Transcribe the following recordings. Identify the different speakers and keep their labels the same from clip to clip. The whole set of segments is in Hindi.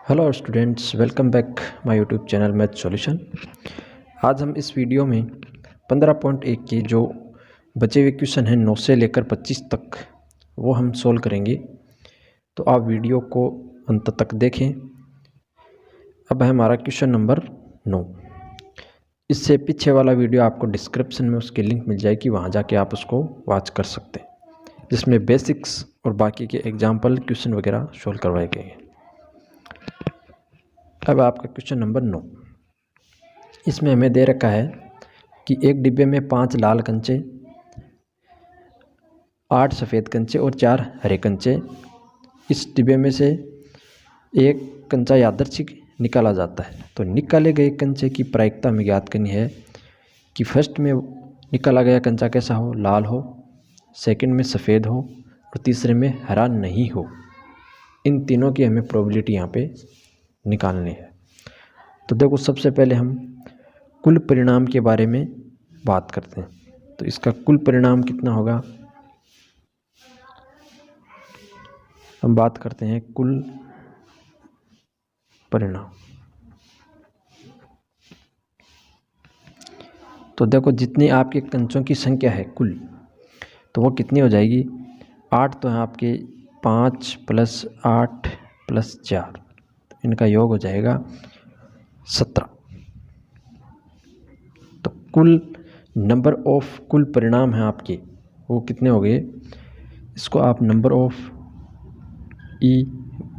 Speaker 1: Hello students, welcome back my YouTube channel math solution. आज हम इस वीडियो में 15.1 के जो बचे हुए क्वेश्चन हैं 9 से लेकर 25 तक वो हम सोल्व करेंगे। तो आप वीडियो को अंत तक देखें। अब है हमारा क्वेश्चन नंबर 9। इससे पीछे वाला वीडियो आपको डिस्क्रिप्शन में उसकी लिंक मिल जाएगी, वहाँ जाके आप उसको वॉच कर सकते हैं, जिसमें बेसिक्स और बाकी के एग्जाम्पल क्वेश्चन वगैरह सोल्व करवाए गए हैं। अब आपका क्वेश्चन नंबर 9, इसमें हमें दे रखा है कि एक डिब्बे में 5 लाल कंचे, 8 सफ़ेद कंचे और 4 हरे कंचे। इस डिब्बे में से एक कंचा यादृच्छिक निकाला जाता है। तो निकाले गए कंचे की प्रायिकता हमें ज्ञात करनी है कि फर्स्ट में निकाला गया कंचा कैसा हो, लाल हो, सेकंड में सफ़ेद हो और तीसरे में हरा नहीं हो। इन तीनों की हमें प्रोबेबिलिटी यहाँ पे निकालनी है। तो देखो, सबसे पहले हम कुल परिणाम के बारे में बात करते हैं। तो इसका कुल परिणाम कितना होगा, हम बात करते हैं कुल परिणाम। तो देखो, जितनी आपके कंचों की संख्या है कुल, तो वो कितनी हो जाएगी, 8 तो है आपके, 5 + 8 + 4, इनका योग हो जाएगा 17। तो कुल नंबर ऑफ कुल परिणाम है आपके, वो कितने हो गए। इसको आप नंबर ऑफ ई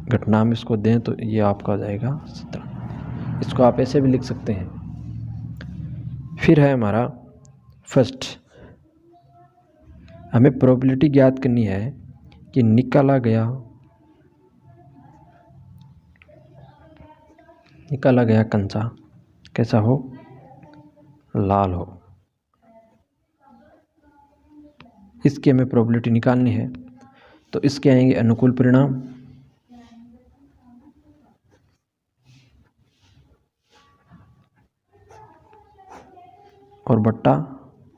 Speaker 1: घटना में इसको दें तो ये आपका हो जाएगा 17। इसको आप ऐसे भी लिख सकते हैं। फिर है हमारा फर्स्ट, हमें प्रोबेबिलिटी ज्ञात करनी है कि निकाला गया कंचा कैसा हो, लाल हो। इसकी हमें प्रोबेबिलिटी निकालनी है। तो इसके आएंगे अनुकूल परिणाम, और बट्टा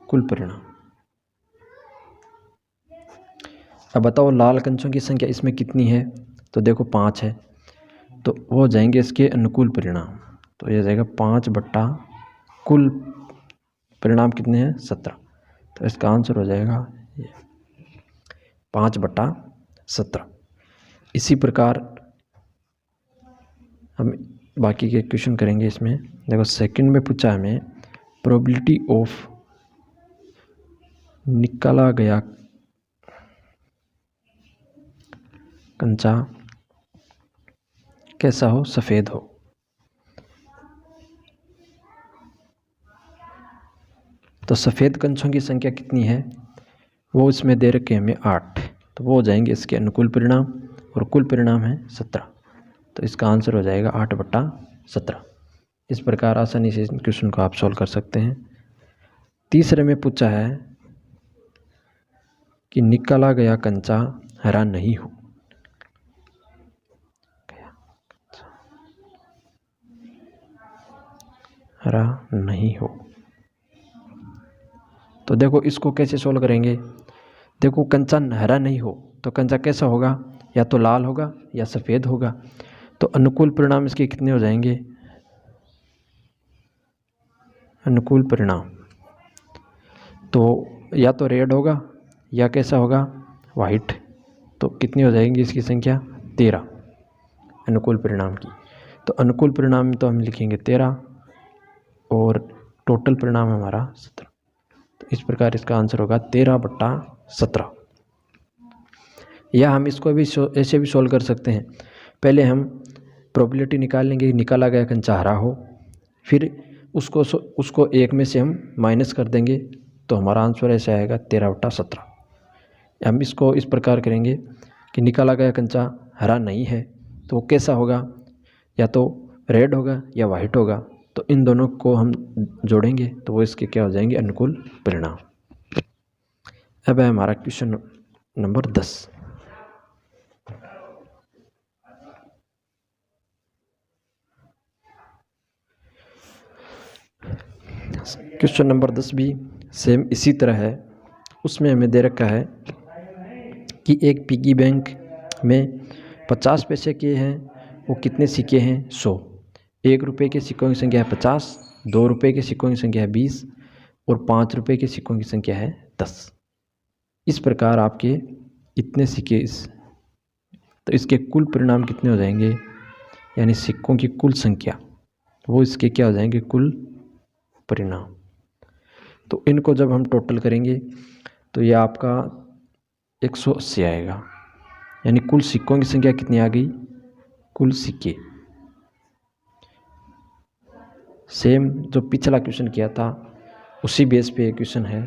Speaker 1: कुल परिणाम। अब बताओ लाल कंचों की संख्या इसमें कितनी है। तो देखो 5 है, तो वो हो जाएंगे इसके अनुकूल परिणाम। तो ये जाएगा 5 बट्टा कुल परिणाम कितने हैं, 17। तो इसका आंसर हो जाएगा ये 5 बट्टा 17। इसी प्रकार हम बाकी के क्वेश्चन करेंगे। इसमें देखो, सेकंड में पूछा हमें प्रोबेबिलिटी ऑफ निकाला गया कंचा कैसा हो, सफ़ेद हो। तो सफ़ेद कंचों की संख्या कितनी है, वो इसमें दे रखे हमें 8। तो वो हो जाएंगे इसके अनुकूल परिणाम, और कुल परिणाम है 17। तो इसका आंसर हो जाएगा 8 बट्टा 17। इस प्रकार आसानी से इस क्वेश्चन को आप सॉल्व कर सकते हैं। तीसरे में पूछा है कि निकाला गया कंचा हरा नहीं हो। हरा नहीं हो, तो देखो इसको कैसे सोल्व करेंगे। देखो, कंचा हरा नहीं हो तो कंचा कैसा होगा, या तो लाल होगा या सफ़ेद होगा। तो अनुकूल परिणाम इसके कितने हो जाएंगे, अनुकूल परिणाम तो या तो रेड होगा या कैसा होगा, वाइट। तो कितनी हो जाएंगी इसकी संख्या, 13 अनुकूल परिणाम की। तो अनुकूल परिणाम में तो हम लिखेंगे 13 और टोटल परिणाम हमारा 17। तो इस प्रकार इसका आंसर होगा 13 बट्टा 17। या हम इसको भी ऐसे भी सोल्व कर सकते हैं। पहले हम प्रोबेबिलिटी निकाल लेंगे, निकाला गया कंचा हरा हो, फिर उसको एक में से हम माइनस कर देंगे, तो हमारा आंसर ऐसे आएगा 13 बट्टा 17। हम इसको इस प्रकार करेंगे कि निकाला गया कंचा हरा नहीं है तो वो कैसा होगा, या तो रेड होगा या वाइट होगा। तो इन दोनों को हम जोड़ेंगे तो वो इसके क्या हो जाएंगे, अनुकूल परिणाम। अब है हमारा क्वेश्चन नंबर 10। क्वेश्चन नंबर 10 भी सेम इसी तरह है। उसमें हमें दे रखा है कि एक पिगी बैंक में 50 पैसे के हैं वो कितने सिक्के हैं 100। 1 रुपये के सिक्कों की संख्या है 50, 2 रुपये के सिक्कों की संख्या है 20 और 5 रुपये के सिक्कों की संख्या है 10। इस प्रकार आपके इतने सिक्के तो इसके कुल परिणाम कितने हो जाएंगे, यानी सिक्कों की कुल संख्या, वो इसके क्या हो जाएंगे, कुल परिणाम। तो इनको जब हम टोटल करेंगे तो ये आपका 180 आएगा, यानी कुल सिक्कों की संख्या कितनी आ गई, कुल सिक्के। सेम जो पिछला क्वेश्चन किया था उसी बेस पे क्वेश्चन है।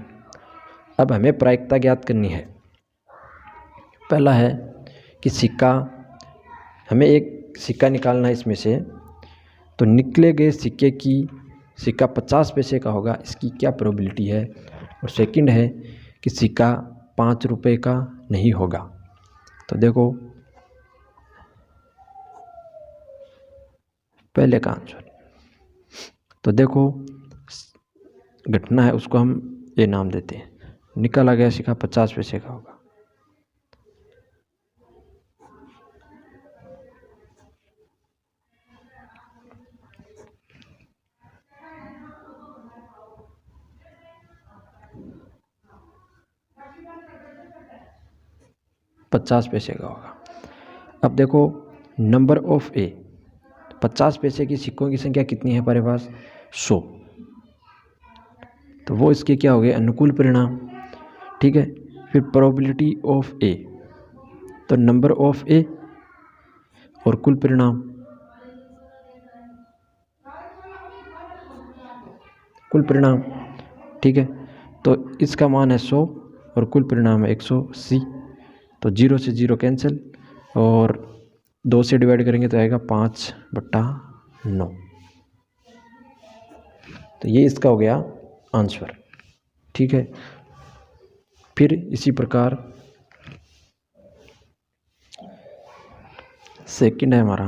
Speaker 1: अब हमें प्रायिकता ज्ञात करनी है। पहला है कि सिक्का, हमें एक सिक्का निकालना है इसमें से, तो निकले गए सिक्के की, सिक्का 50 पैसे का होगा, इसकी क्या प्रोबेबिलिटी है। और सेकंड है कि सिक्का 5 रुपये का नहीं होगा। तो देखो पहले का आंसर, तो देखो घटना है उसको हम ये नाम देते हैं, निकाला गया सिक्का 50 पैसे का होगा। पचास पैसे का होगा। अब देखो नंबर ऑफ ए, 50 पैसे की सिक्कों की संख्या कितनी है हमारे पास, 100। तो वो इसके क्या हो गए, अनुकूल परिणाम। ठीक है, फिर प्रोबेबिलिटी ऑफ ए, तो नंबर ऑफ ए और कुल परिणाम, कुल परिणाम। ठीक है, तो इसका मान है 100 और कुल परिणाम है 180। तो 0 से 0 कैंसिल और 2 से डिवाइड करेंगे तो आएगा 5/9। तो ये इसका हो गया आंसर। ठीक है, फिर इसी प्रकार सेकंड है हमारा,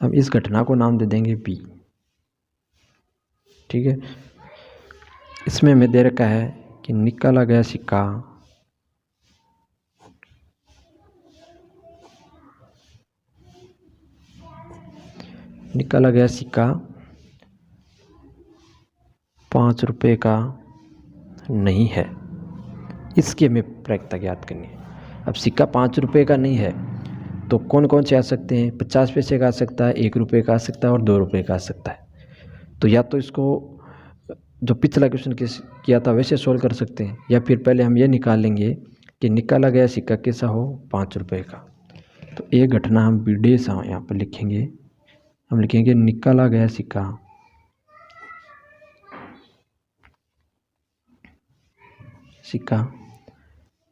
Speaker 1: हम इस घटना को नाम दे देंगे बी। ठीक है, इसमें हमें दे रखा है कि निकाला गया सिक्का निकाला गया सिक्का 5 रुपये का नहीं है। इसकी हमें प्रायिकता ज्ञात करनी है। अब सिक्का 5 रुपये का नहीं है तो कौन कौन से आ सकते हैं, 50 पैसे का आ सकता है, 1 रुपये का आ सकता है और 2 रुपये का आ सकता है। तो या तो इसको जो पिछला क्वेश्चन किया था वैसे सोल्व कर सकते हैं, या फिर पहले हम ये निकाल लेंगे कि निकाला गया सिक्का कैसा हो, 5 रुपये का। तो एक घटना हम बीडे से यहाँ पर लिखेंगे, हम लिखेंगे निकाला गया सिक्का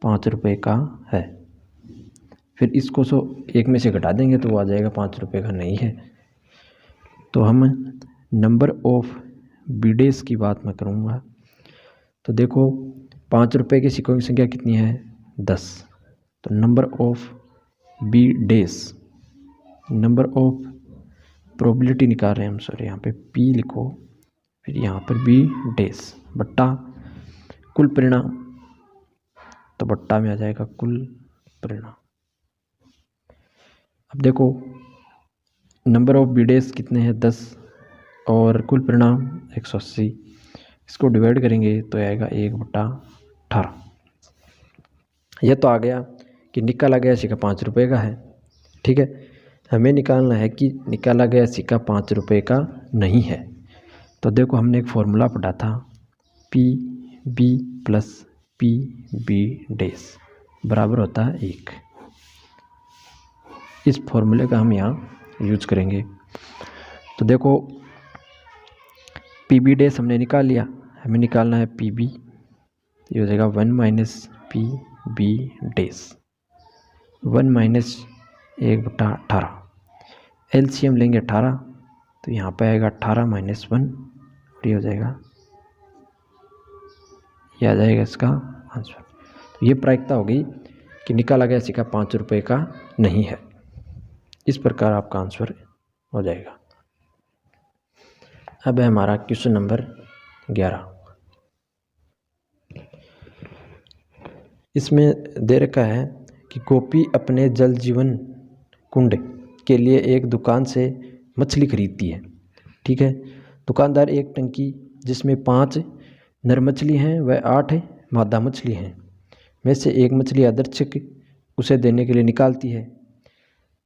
Speaker 1: 5 रुपये का है। फिर इसको एक में से घटा देंगे तो वो आ जाएगा 5 रुपये का नहीं है। तो हम नंबर ऑफ बीडेस की बात मैं करूँगा। तो देखो 5 रुपये के सिक्कों की संख्या कितनी है, 10। तो number of be days, number of probability निकाल रहे हैं हम, सॉरी यहाँ पे पी लिखो, फिर यहाँ पर बी डेज बट्टा कुल परिणाम, तो बट्टा में आ जाएगा कुल परिणाम। अब देखो नंबर ऑफ बी डेज कितने हैं, 10 और कुल परिणाम 180। इसको डिवाइड करेंगे तो आएगा 1/18। यह तो आ गया कि निकाला गया सिक्का 5 रुपये का है। ठीक है, हमें निकालना है कि निकाला गया सिक्का 5 रुपये का नहीं है। तो देखो हमने एक फॉर्मूला पढ़ा था, P B plus P B days बराबर होता है 1। इस फॉर्मूले का हम यहाँ यूज करेंगे। तो देखो पी बी डेज हमने निकाल लिया, हमें निकालना है पी बी, ये हो जाएगा 1 minus P B days, 1 minus 1/18। LCM लेंगे 18, तो यहाँ पे आएगा 18 माइनस 1, ये हो जाएगा, ये आ जाएगा इसका आंसर। तो ये प्रायिकता हो गई कि निकाला गया सिक्का 5 रुपये का नहीं है। इस प्रकार आपका आंसर हो जाएगा। अब है हमारा क्वेश्चन नंबर 11। इसमें दे रखा है कि गोपी अपने जल जीवन कुंड के लिए एक दुकान से मछली खरीदती है। ठीक है, दुकानदार एक टंकी जिसमें 5 नर मछली हैं व 8 मादा मछली हैं में से एक मछली आदर्शक उसे देने के लिए निकालती है।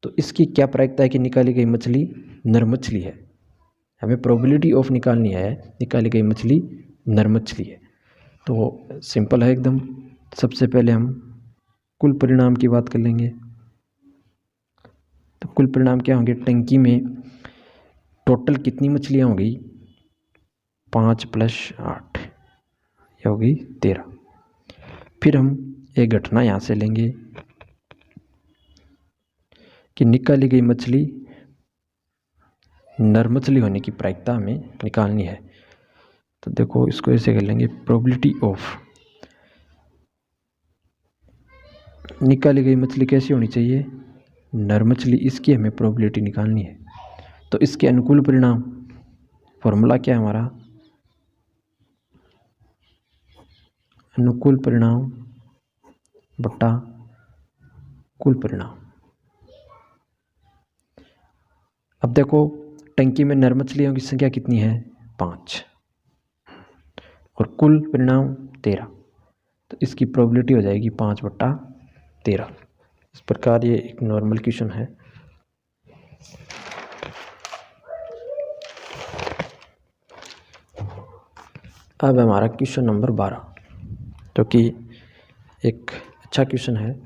Speaker 1: तो इसकी क्या प्रायिकता है कि निकाली गई मछली नर मछली है। हमें प्रोबेबिलिटी ऑफ निकालनी है, निकाली गई मछली नर मछली है। तो सिंपल है एकदम। सबसे पहले हम कुल परिणाम की बात कर लेंगे। तो कुल परिणाम क्या होंगे, टंकी में टोटल कितनी मछलियाँ होंगी, 5 + 8 यह होगी 13। फिर हम एक घटना यहाँ से लेंगे कि निकाली गई मछली नर मछली होने की प्रायिकता हमें निकालनी है। तो देखो इसको ऐसे कर लेंगे, प्रोबेबिलिटी ऑफ निकाली गई मछली कैसी होनी चाहिए, नर मछली, इसकी हमें प्रोबेबिलिटी निकालनी है। तो इसके अनुकूल परिणाम, फॉर्मूला क्या है हमारा, अनुकूल परिणाम बटा कुल परिणाम। अब देखो टंकी में नर मछलियों की संख्या कितनी है, 5 और कुल परिणाम 13। तो इसकी प्रोबेबिलिटी हो जाएगी 5/13। इस प्रकार ये एक नॉर्मल क्वेश्चन है। अब हमारा क्वेश्चन नंबर 12, जो कि एक अच्छा क्वेश्चन है।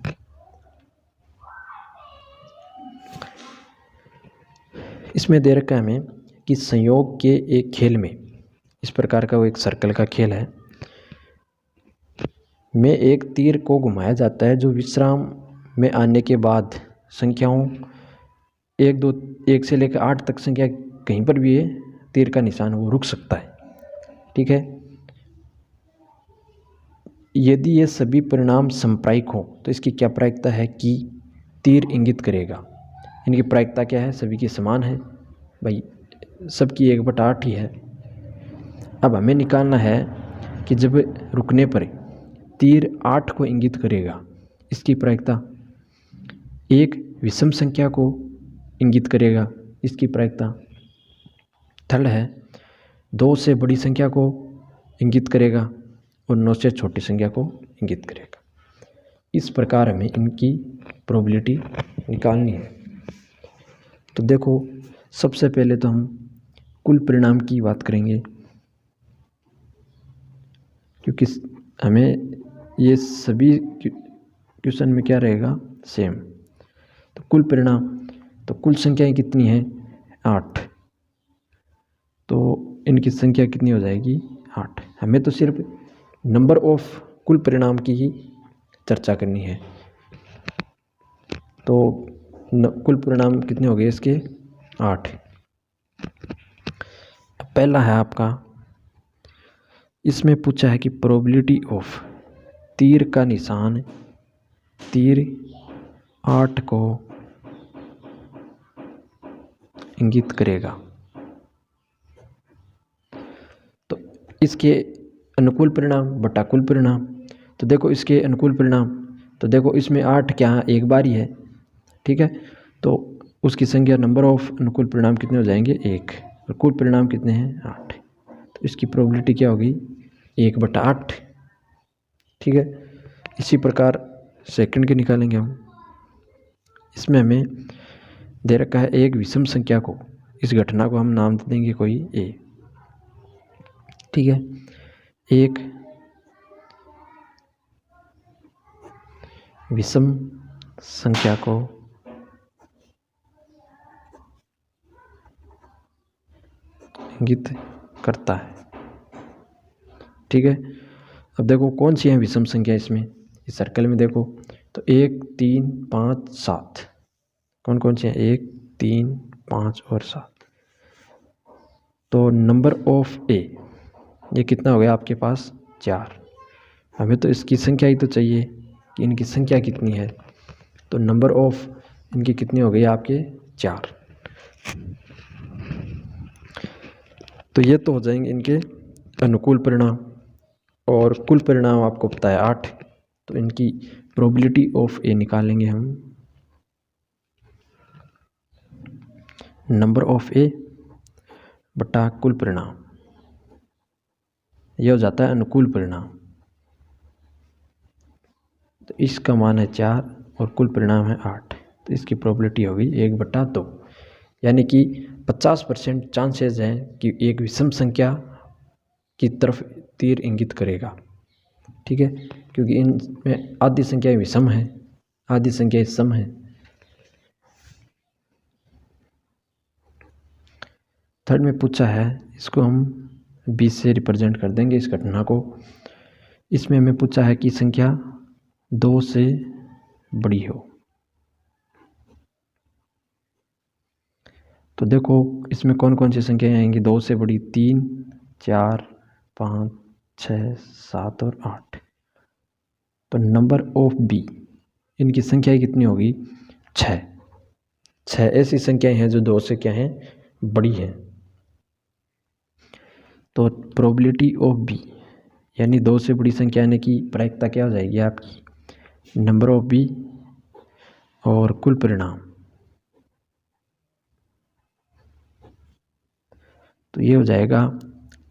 Speaker 1: इसमें दे रखा है हमें कि संयोग के एक खेल में, इस प्रकार का वो एक सर्कल का खेल है, में एक तीर को घुमाया जाता है जो विश्राम में आने के बाद संख्याओं 1, 2, 1 से लेकर 8 तक संख्या कहीं पर भी है, तीर का निशान वो रुक सकता है। ठीक है, यदि ये सभी परिणाम समप्रायिक हो तो इसकी क्या प्रायिकता है कि तीर इंगित करेगा। इनकी प्रायिकता क्या है, सभी की समान है भाई, सबकी 1/8 ही है। अब हमें निकालना है कि जब रुकने पर तीर 8 को इंगित करेगा, इसकी प्रायिकता, एक विषम संख्या को इंगित करेगा, इसकी प्रायिकता, थर्ड है 2 से बड़ी संख्या को इंगित करेगा और 9 से छोटी संख्या को इंगित करेगा। इस प्रकार हमें इनकी प्रोबेबिलिटी निकालनी है। तो देखो सबसे पहले तो हम कुल परिणाम की बात करेंगे, क्योंकि हमें ये सभी क्वेश्चन में क्या रहेगा, सेम। तो कुल परिणाम, तो कुल संख्याएं कितनी हैं, 8। तो इनकी संख्या कितनी हो जाएगी, 8। हमें तो सिर्फ नंबर ऑफ कुल परिणाम की ही चर्चा करनी है। तो कुल परिणाम कितने हो गए इसके, 8। पहला है आपका, इसमें पूछा है कि प्रोबेबिलिटी ऑफ तीर का निशान, तीर 8 को इंगित करेगा। तो इसके अनुकूल परिणाम बटा कुल परिणाम। तो देखो इसके अनुकूल परिणाम, तो देखो इसमें 8 क्या एक बार ही है। ठीक है, तो उसकी संख्या, नंबर ऑफ अनुकूल परिणाम कितने हो जाएंगे, 1, और कुल परिणाम कितने हैं, 8। तो इसकी प्रोबेबिलिटी क्या होगी, 1/8। ठीक है, इसी प्रकार सेकंड के निकालेंगे हम। इसमें हमें दे रखा है एक विषम संख्या को, इस घटना को हम नाम दे देंगे कोई ए। ठीक है, एक विषम संख्या को इंगित करता है। ठीक है, अब देखो कौन सी है विषम संख्या इसमें, इस सर्कल में देखो तो 1, 3, 5, 7, कौन कौन सी है, 1, 3, 5 और 7। तो नंबर ऑफ ए ये कितना हो गया आपके पास, 4। हमें तो इसकी संख्या ही तो चाहिए कि इनकी संख्या कितनी है। तो नंबर ऑफ इनकी कितनी हो गई आपके, 4। तो ये तो हो जाएंगे इनके अनुकूल परिणाम, और कुल परिणाम आपको पता है 8। तो इनकी प्रोबेबिलिटी ऑफ ए निकालेंगे हम। नंबर ऑफ ए बटा कुल परिणाम, यह हो जाता है अनुकूल परिणाम। तो इसका मान है 4 और कुल परिणाम है 8, तो इसकी प्रोबेबिलिटी होगी 1/2, यानी कि 50% चांसेस हैं कि एक विषम संख्या की तरफ तीर इंगित करेगा। ठीक है, क्योंकि इनमें आधी संख्याएं विषम हैं, आधी संख्याएं सम हैं। थर्ड में पूछा है, इसको हम 20 से रिप्रेजेंट कर देंगे इस घटना को। इसमें हमें पूछा है कि संख्या 2 से बड़ी हो। तो देखो इसमें कौन कौन सी संख्याएं आएंगी 2 से बड़ी, 3, 4, 5, 6, 7 और 8। तो नंबर ऑफ बी, इनकी संख्या कितनी होगी 6। 6 ऐसी संख्याएं हैं जो 2 से क्या हैं बड़ी हैं। तो प्रोबेबिलिटी ऑफ बी यानी 2 से बड़ी संख्या आने की प्रायिकता क्या हो जाएगी आपकी, नंबर ऑफ बी और कुल परिणाम। तो ये हो जाएगा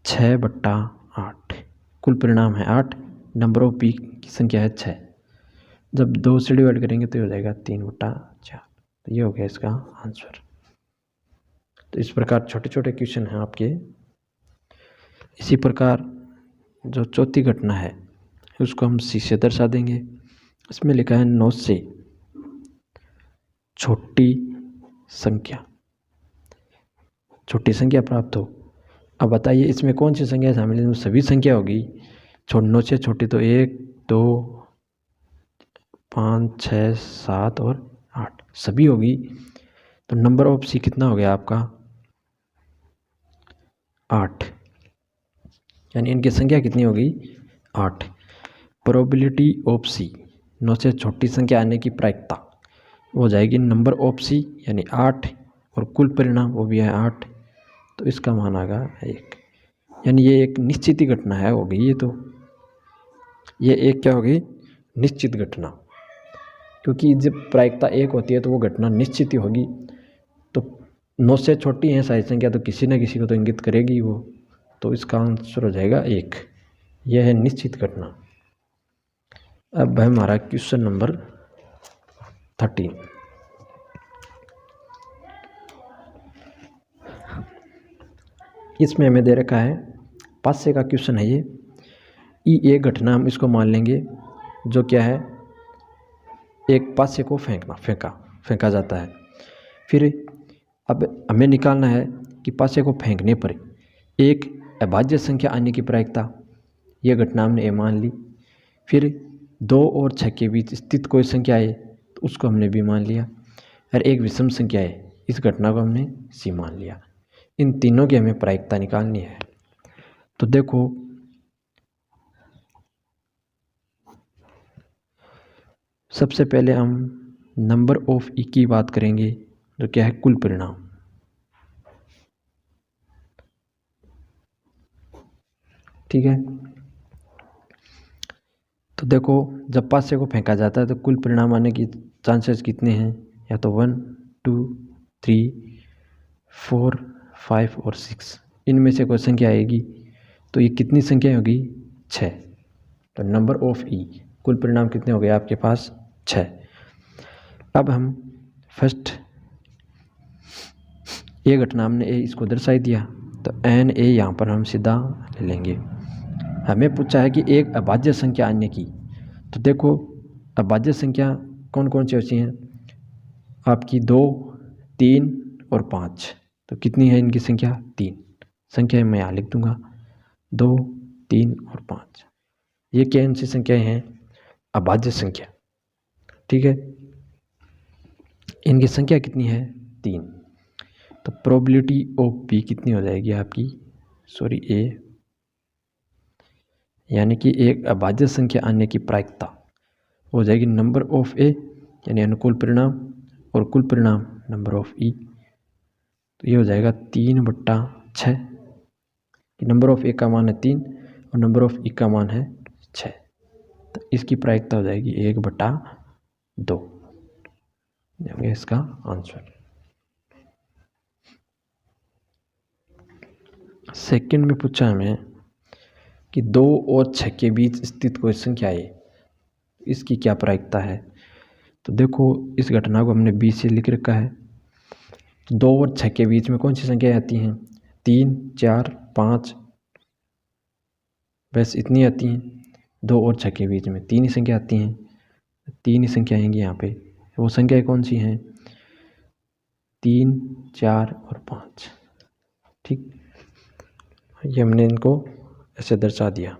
Speaker 1: 6/8, कुल परिणाम है 8, नंबर ऑफ बी की संख्या है 6। जब 2 से डिवाइड करेंगे तो ये हो जाएगा 3/4। तो ये हो गया इसका आंसर। तो इस प्रकार छोटे छोटे क्वेश्चन हैं आपके। इसी प्रकार जो चौथी घटना है उसको हम सी से दर्शा देंगे। इसमें लिखा है 9 से छोटी संख्या प्राप्त हो। अब बताइए इसमें कौन सी संख्या शामिल है, सभी संख्या होगी। 9 से छोटी तो 1, 2, 5, 6, 7 और 8 सभी होगी। तो नंबर ऑफ सी कितना हो गया आपका 8, यानी इनकी संख्या कितनी होगी 8। प्रोबेबिलिटी ऑफ सी, 9 से छोटी संख्या आने की प्रायिकता हो जाएगी नंबर ऑफ सी यानी 8 और कुल परिणाम वो भी है 8। तो इसका मान आएगा 1, यानी ये एक निश्चित ही घटना है होगी। ये एक क्या होगी निश्चित घटना, क्योंकि जब प्रायिकता 1 होती है तो वो घटना निश्चित ही होगी। तो 9 से छोटी है सारी संख्या तो किसी न किसी को तो इंगित करेगी वो। तो इसका आंसर हो जाएगा 1, यह है निश्चित घटना। अब है हमारा क्वेश्चन नंबर 13। इसमें हमें दे रखा है पासे का क्वेश्चन है ये। एक घटना हम इसको मान लेंगे जो क्या है, एक पासे को फेंका जाता है। फिर अब हमें निकालना है कि पासे को फेंकने पर एक अभाज्य संख्या आने की प्रायिकता। यह घटना हमने ए मान ली। फिर 2 और 6 के बीच स्थित कोई संख्या है तो उसको हमने बी मान लिया, और एक विषम संख्या है इस घटना को हमने सी मान लिया। इन तीनों की हमें प्रायिकता निकालनी है। तो देखो सबसे पहले हम नंबर ऑफ ई की बात करेंगे जो क्या है कुल परिणाम। ठीक है, तो देखो जब पासे को फेंका जाता है तो कुल परिणाम आने की चांसेस कितने हैं, या तो 1, 2, 3, 4, 5 और 6, इनमें से कोई संख्या आएगी। तो ये कितनी संख्या होगी 6। तो नंबर ऑफ ई कुल परिणाम कितने हो गए आपके पास 6। अब हम फर्स्ट ये घटना हमने ए इसको दर्शाई दिया, तो एन ए यहाँ पर हम सीधा ले लेंगे। हमें पूछा है कि एक अभाज्य संख्या आने की। तो देखो अभाज्य संख्या कौन कौन सी होती हैं आपकी 2, 3 और 5। तो कितनी है इनकी संख्या 3। संख्या मैं यहाँ लिख दूंगा 2, 3 और 5। ये कौन सी संख्याएं हैं अभाज्य संख्या। ठीक है, इनकी संख्या कितनी है 3। तो प्रोबेबिलिटी ऑफ बी कितनी हो जाएगी आपकी ए, यानी कि एक अभाज्य संख्या आने की प्रायिकता हो जाएगी नंबर ऑफ ए यानी अनुकूल परिणाम और कुल परिणाम नंबर ऑफ ई। तो ये हो जाएगा 3/6। नंबर ऑफ ए का मान है 3 और नंबर ऑफ ई का मान है 6। तो इसकी प्रायिकता हो जाएगी 1/2, इसका आंसर। सेकंड में पूछा हमें कि 2 और 6 के बीच स्थित कोई संख्या है, इसकी क्या प्रायिकता है। तो देखो इस घटना को हमने बी से लिख रखा है। 2 और 6 के बीच में कौन सी संख्याएं आती हैं? 3, 4, 5, बस इतनी आती हैं। 2 और 6 के बीच में 3 ही संख्या आती हैं, 3 ही संख्या आएंगी यहाँ पे। वो संख्याएं कौन सी हैं? 3, 4 और 5। ठीक, ये हमने इनको ऐसे दर्शा दिया।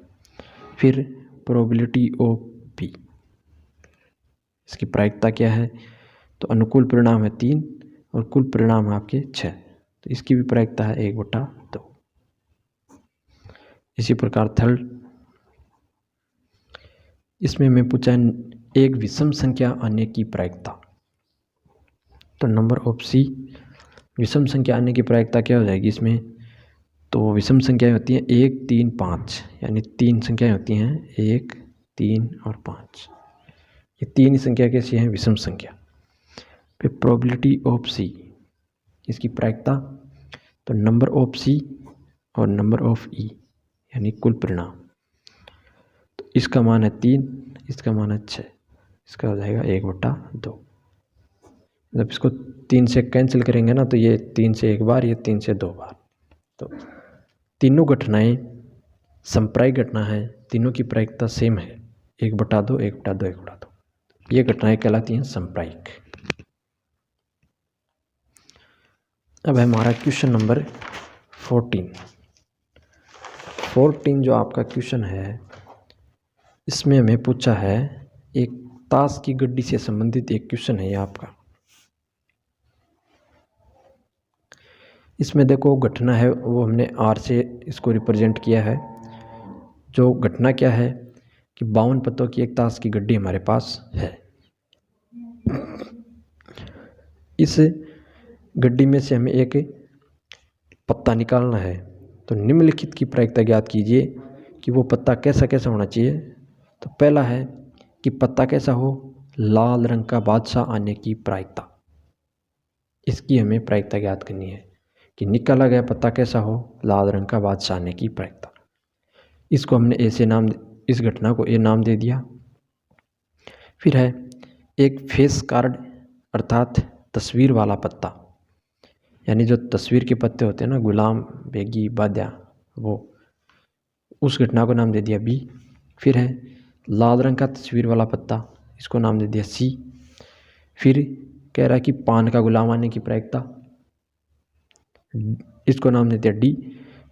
Speaker 1: फिर प्रोबेबिलिटी ऑफ बी, इसकी प्रायिकता क्या है? तो अनुकूल परिणाम है 3 और कुल परिणाम है आपके 6, तो इसकी भी प्रायिकता है 1/2। इसी प्रकार थर्ड, इसमें मैं पूछा है एक विषम संख्या आने की प्रायिकता। तो नंबर ऑफ सी, विषम संख्या आने की प्रायिकता क्या हो जाएगी इसमें? तो विषम संख्याएं होती हैं 1, 3, 5, यानी 3 संख्याएं होती हैं 1, 3 और 5। ये 3 ही संख्या कैसी हैं? विषम संख्या। फिर प्रोबेबिलिटी ऑफ सी, इसकी प्रायिकता तो नंबर ऑफ सी और नंबर ऑफ ई, यानी कुल परिणाम। तो इसका मान है 3, इसका मान है 6, इसका हो जाएगा 1/2। जब इसको 3 से कैंसिल करेंगे ना, तो ये 3 से 1 बार, ये 3 से 2 बार। तो तीनों घटनाएं संप्रायिक घटना है, तीनों की प्रायिकता सेम है 1/2, 1/2, 1/2। ये घटनाएं कहलाती हैं संप्रायिक। अब है हमारा क्वेश्चन नंबर 14 जो आपका क्वेश्चन है, इसमें हमें पूछा है एक ताश की गड्डी से संबंधित एक क्वेश्चन है ये आपका। इसमें देखो घटना है वो हमने आर से इसको रिप्रेजेंट किया है। जो घटना क्या है कि 52 पत्तों की एक ताश की गड्डी हमारे पास है। इस गड्डी में से हमें एक पत्ता निकालना है। तो निम्नलिखित की प्रायिकता ज्ञात कीजिए कि वो पत्ता कैसा कैसा होना चाहिए। तो पहला है कि पत्ता कैसा हो? लाल रंग का बादशाह आने की प्रायिकता, इसकी हमें प्रायिकता ज्ञात करनी है कि निकाला गया पत्ता कैसा हो? लाल रंग का बादशाह आने की प्रायिकता। इसको हमने ए से नाम, इस घटना को ए नाम दे दिया। फिर है एक फेस कार्ड अर्थात तस्वीर वाला पत्ता, यानी जो तस्वीर के पत्ते होते हैं ना, गुलाम, बेगी, बाद्या, वो, उस घटना को नाम दे दिया बी। फिर है लाल रंग का तस्वीर वाला पत्ता, इसको नाम दे दिया सी। फिर कह रहा है कि पान का गुलाम आने की प्रायिकता, इसको नाम दे दिया डी।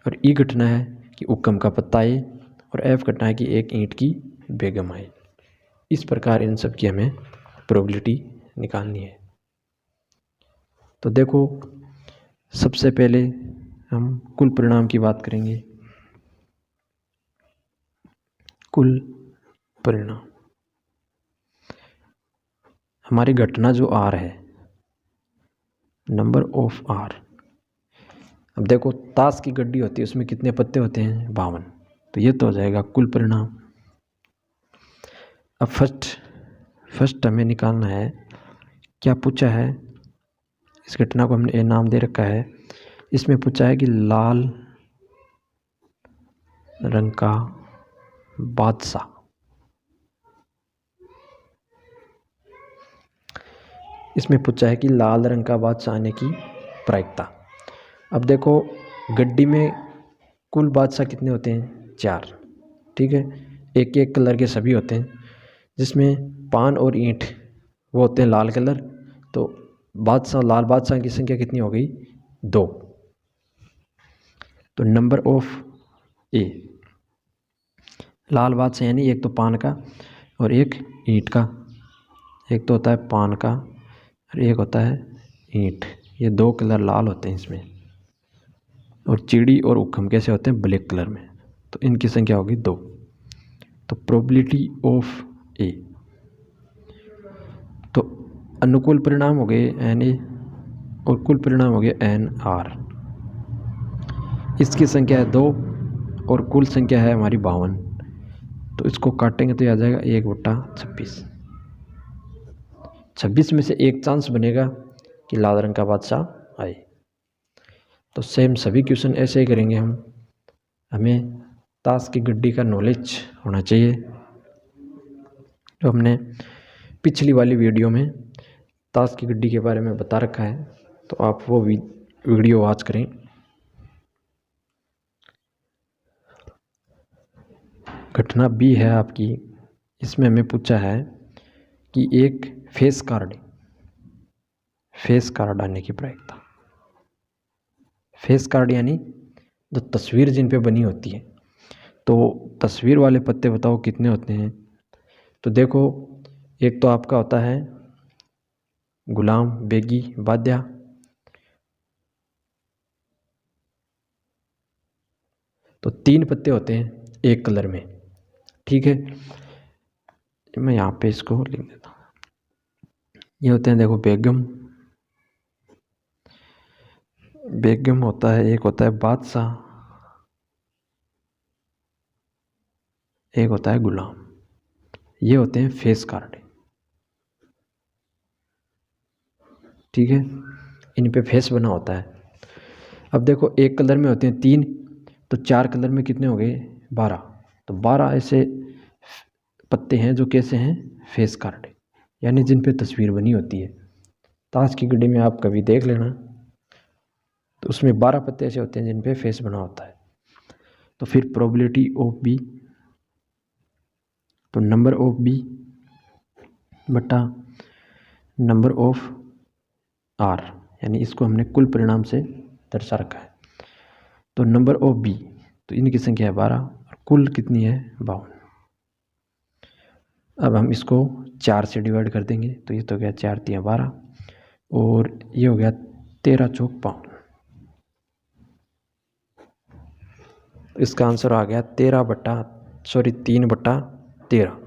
Speaker 1: और ई घटना है कि हुक्म का पत्ता ए, और एफ घटना है कि एक ईंट की बेगम आए। इस प्रकार इन सब की हमें प्रोबेबिलिटी निकालनी है। तो देखो सबसे पहले हम कुल परिणाम की बात करेंगे। कुल परिणाम, हमारी घटना जो आर है, नंबर ऑफ आर। अब देखो ताश की गड्डी होती है, उसमें कितने पत्ते होते हैं? 52। तो ये तो हो जाएगा कुल परिणाम। अब फर्स्ट हमें निकालना है, क्या पूछा है? इस घटना को हमने ए नाम दे रखा है। इसमें पूछा है कि लाल रंग का बादशाह, इसमें पूछा है कि लाल रंग का बादशाह आने की प्रायिकता। अब देखो गड्डी में कुल बादशाह कितने होते हैं? 4। ठीक है, एक एक कलर के सभी होते हैं, जिसमें पान और ईंट वो होते हैं लाल कलर। तो बादशाह, लाल बादशाह की संख्या कितनी हो गई? 2। तो नंबर ऑफ ए, लाल बादशाह यानी एक तो पान का और एक ईंट का। एक तो होता है पान का और एक होता है ईंट, ये 2 कलर लाल होते हैं इसमें। और चिड़ी और उखम कैसे होते हैं? ब्लैक कलर में। तो इनकी संख्या होगी 2। तो प्रोबेबिलिटी ऑफ ए, तो अनुकूल परिणाम हो गए एन ए और कुल परिणाम हो गए एन आर। इसकी संख्या है 2 और कुल संख्या है हमारी 52। तो इसको काटेंगे तो आ जाएगा 1/26। 26 में से एक चांस बनेगा कि लाल रंग का बादशाह आए। तो सेम सभी क्वेश्चन ऐसे ही करेंगे हम। हमें ताश की गड्डी का नॉलेज होना चाहिए। तो हमने पिछली वाली वीडियो में ताश की गड्डी के बारे में बता रखा है, तो आप वो वीडियो वॉच करें। घटना बी है आपकी, इसमें हमें पूछा है कि एक फेस कार्ड आने की प्रायिकता। फेस कार्ड यानी जो तस्वीर जिन पे बनी होती है, तो तस्वीर वाले पत्ते बताओ कितने होते हैं। तो देखो, एक तो आपका होता है गुलाम, बेगी, बाद्या, तो 3 पत्ते होते हैं एक कलर में। ठीक है, मैं यहाँ पे इसको लिख देता हूँ। ये होते हैं, देखो, बेगम होता है, एक होता है बादशाह, एक होता है गुलाम। ये होते हैं फेस कार्ड। ठीक है, इन पे फेस बना होता है। अब देखो, एक कलर में होते हैं 3, तो 4 कलर में कितने हो गए, 12। तो 12 ऐसे पत्ते हैं जो कैसे हैं, फेस कार्ड, यानी जिन पे तस्वीर बनी होती है। ताश की गड्डी में आप कभी देख लेना, तो उसमें 12 पत्ते ऐसे होते हैं जिन पे फेस बना होता है। तो फिर प्रोबेबिलिटी ऑफ बी, तो नंबर ऑफ बी बटा नंबर ऑफ आर, यानी इसको हमने कुल परिणाम से दर्शा रखा है। तो नंबर ऑफ बी, तो इनकी संख्या है 12 और कुल कितनी है, 52। अब हम इसको 4 से डिवाइड कर देंगे, तो ये तो गया 4 × 12 और ये हो गया 13 × 4 = 52। इसका आंसर आ गया 3/13।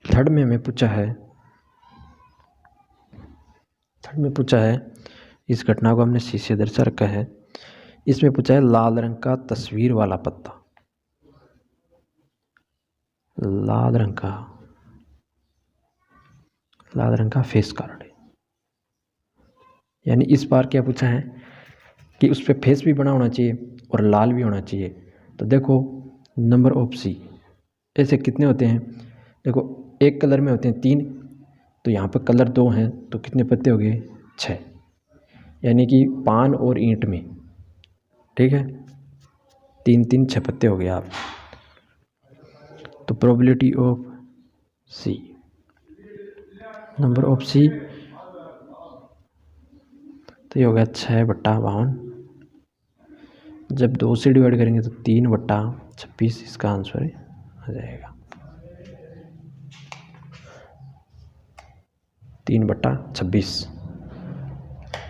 Speaker 1: थर्ड में हमें पूछा है, इस घटना को हमने सी से दर्शा रखा है। इसमें पूछा है लाल रंग का तस्वीर वाला पत्ता, लाल रंग का फेस कार्ड। यानी इस बार क्या पूछा है कि उस पर फेस भी बना होना चाहिए और लाल भी होना चाहिए। तो देखो, नंबर ऑफ सी, ऐसे कितने होते हैं, देखो एक कलर में होते हैं 3, तो यहाँ पर कलर 2 हैं, तो कितने पत्ते हो गए, 6, यानी कि पान और ईंट में। ठीक है, 3 3 6 पत्ते हो गए आप। तो probability of C, number of C, तो ये हो गया 6/52। जब 2 से डिवाइड करेंगे तो 3/26 इसका आंसर आ जाएगा, 3/26।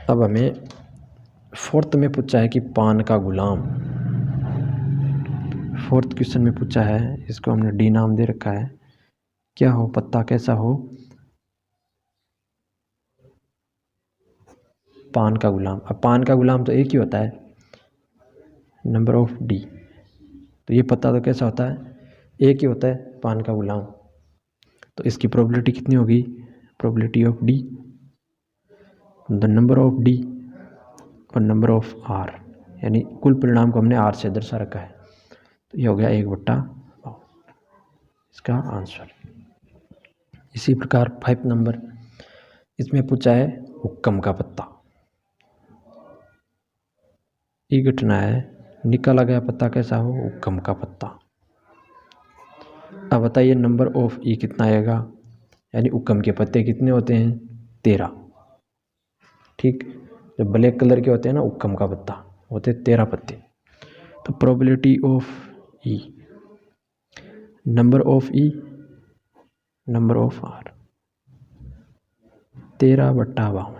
Speaker 1: अब हमें फोर्थ में पूछा है कि पान का गुलाम। फोर्थ क्वेश्चन में पूछा है, इसको हमने डी नाम दे रखा है, क्या हो, पत्ता कैसा हो, पान का गुलाम। अब पान का गुलाम तो एक ही होता है, नंबर ऑफ डी, तो ये पत्ता तो कैसा होता है, एक ही होता है, पान का गुलाम। तो इसकी प्रोबेबिलिटी कितनी होगी, probability of D, the number of D और नंबर ऑफ आर, यानी कुल परिणाम को हमने आर से दर्शा रखा है। तो ये हो गया 1/52 इसका आंसर। इसी प्रकार 5 नंबर, इसमें पूछा है हुक्कम का पत्ता। ये घटना है, निकाला गया पत्ता कैसा हो, हुक्कम का पत्ता। अब बताइए नंबर ऑफ ई कितना आएगा, यानी हुक्कम के पत्ते कितने होते हैं, 13। ठीक, जो ब्लैक कलर के होते हैं ना हुक्कम का पत्ता, होते 13 पत्ते। तो probability of E, number of E, number of R, 13/52।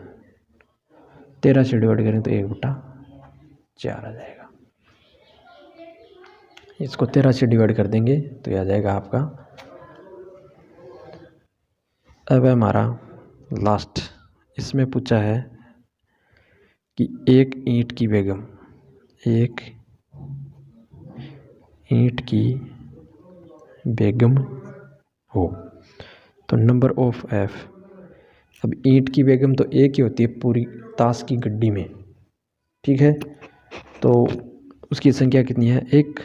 Speaker 1: 13 से डिवाइड करें तो 1/4 आ जाएगा। इसको 13 से डिवाइड कर देंगे तो ये आ जाएगा आपका। अब हमारा लास्ट, इसमें पूछा है कि एक ईंट की बेगम हो, तो नंबर ऑफ एफ। अब ईंट की बेगम तो एक ही होती है पूरी ताश की गड्डी में, ठीक है। तो उसकी संख्या कितनी है? 1।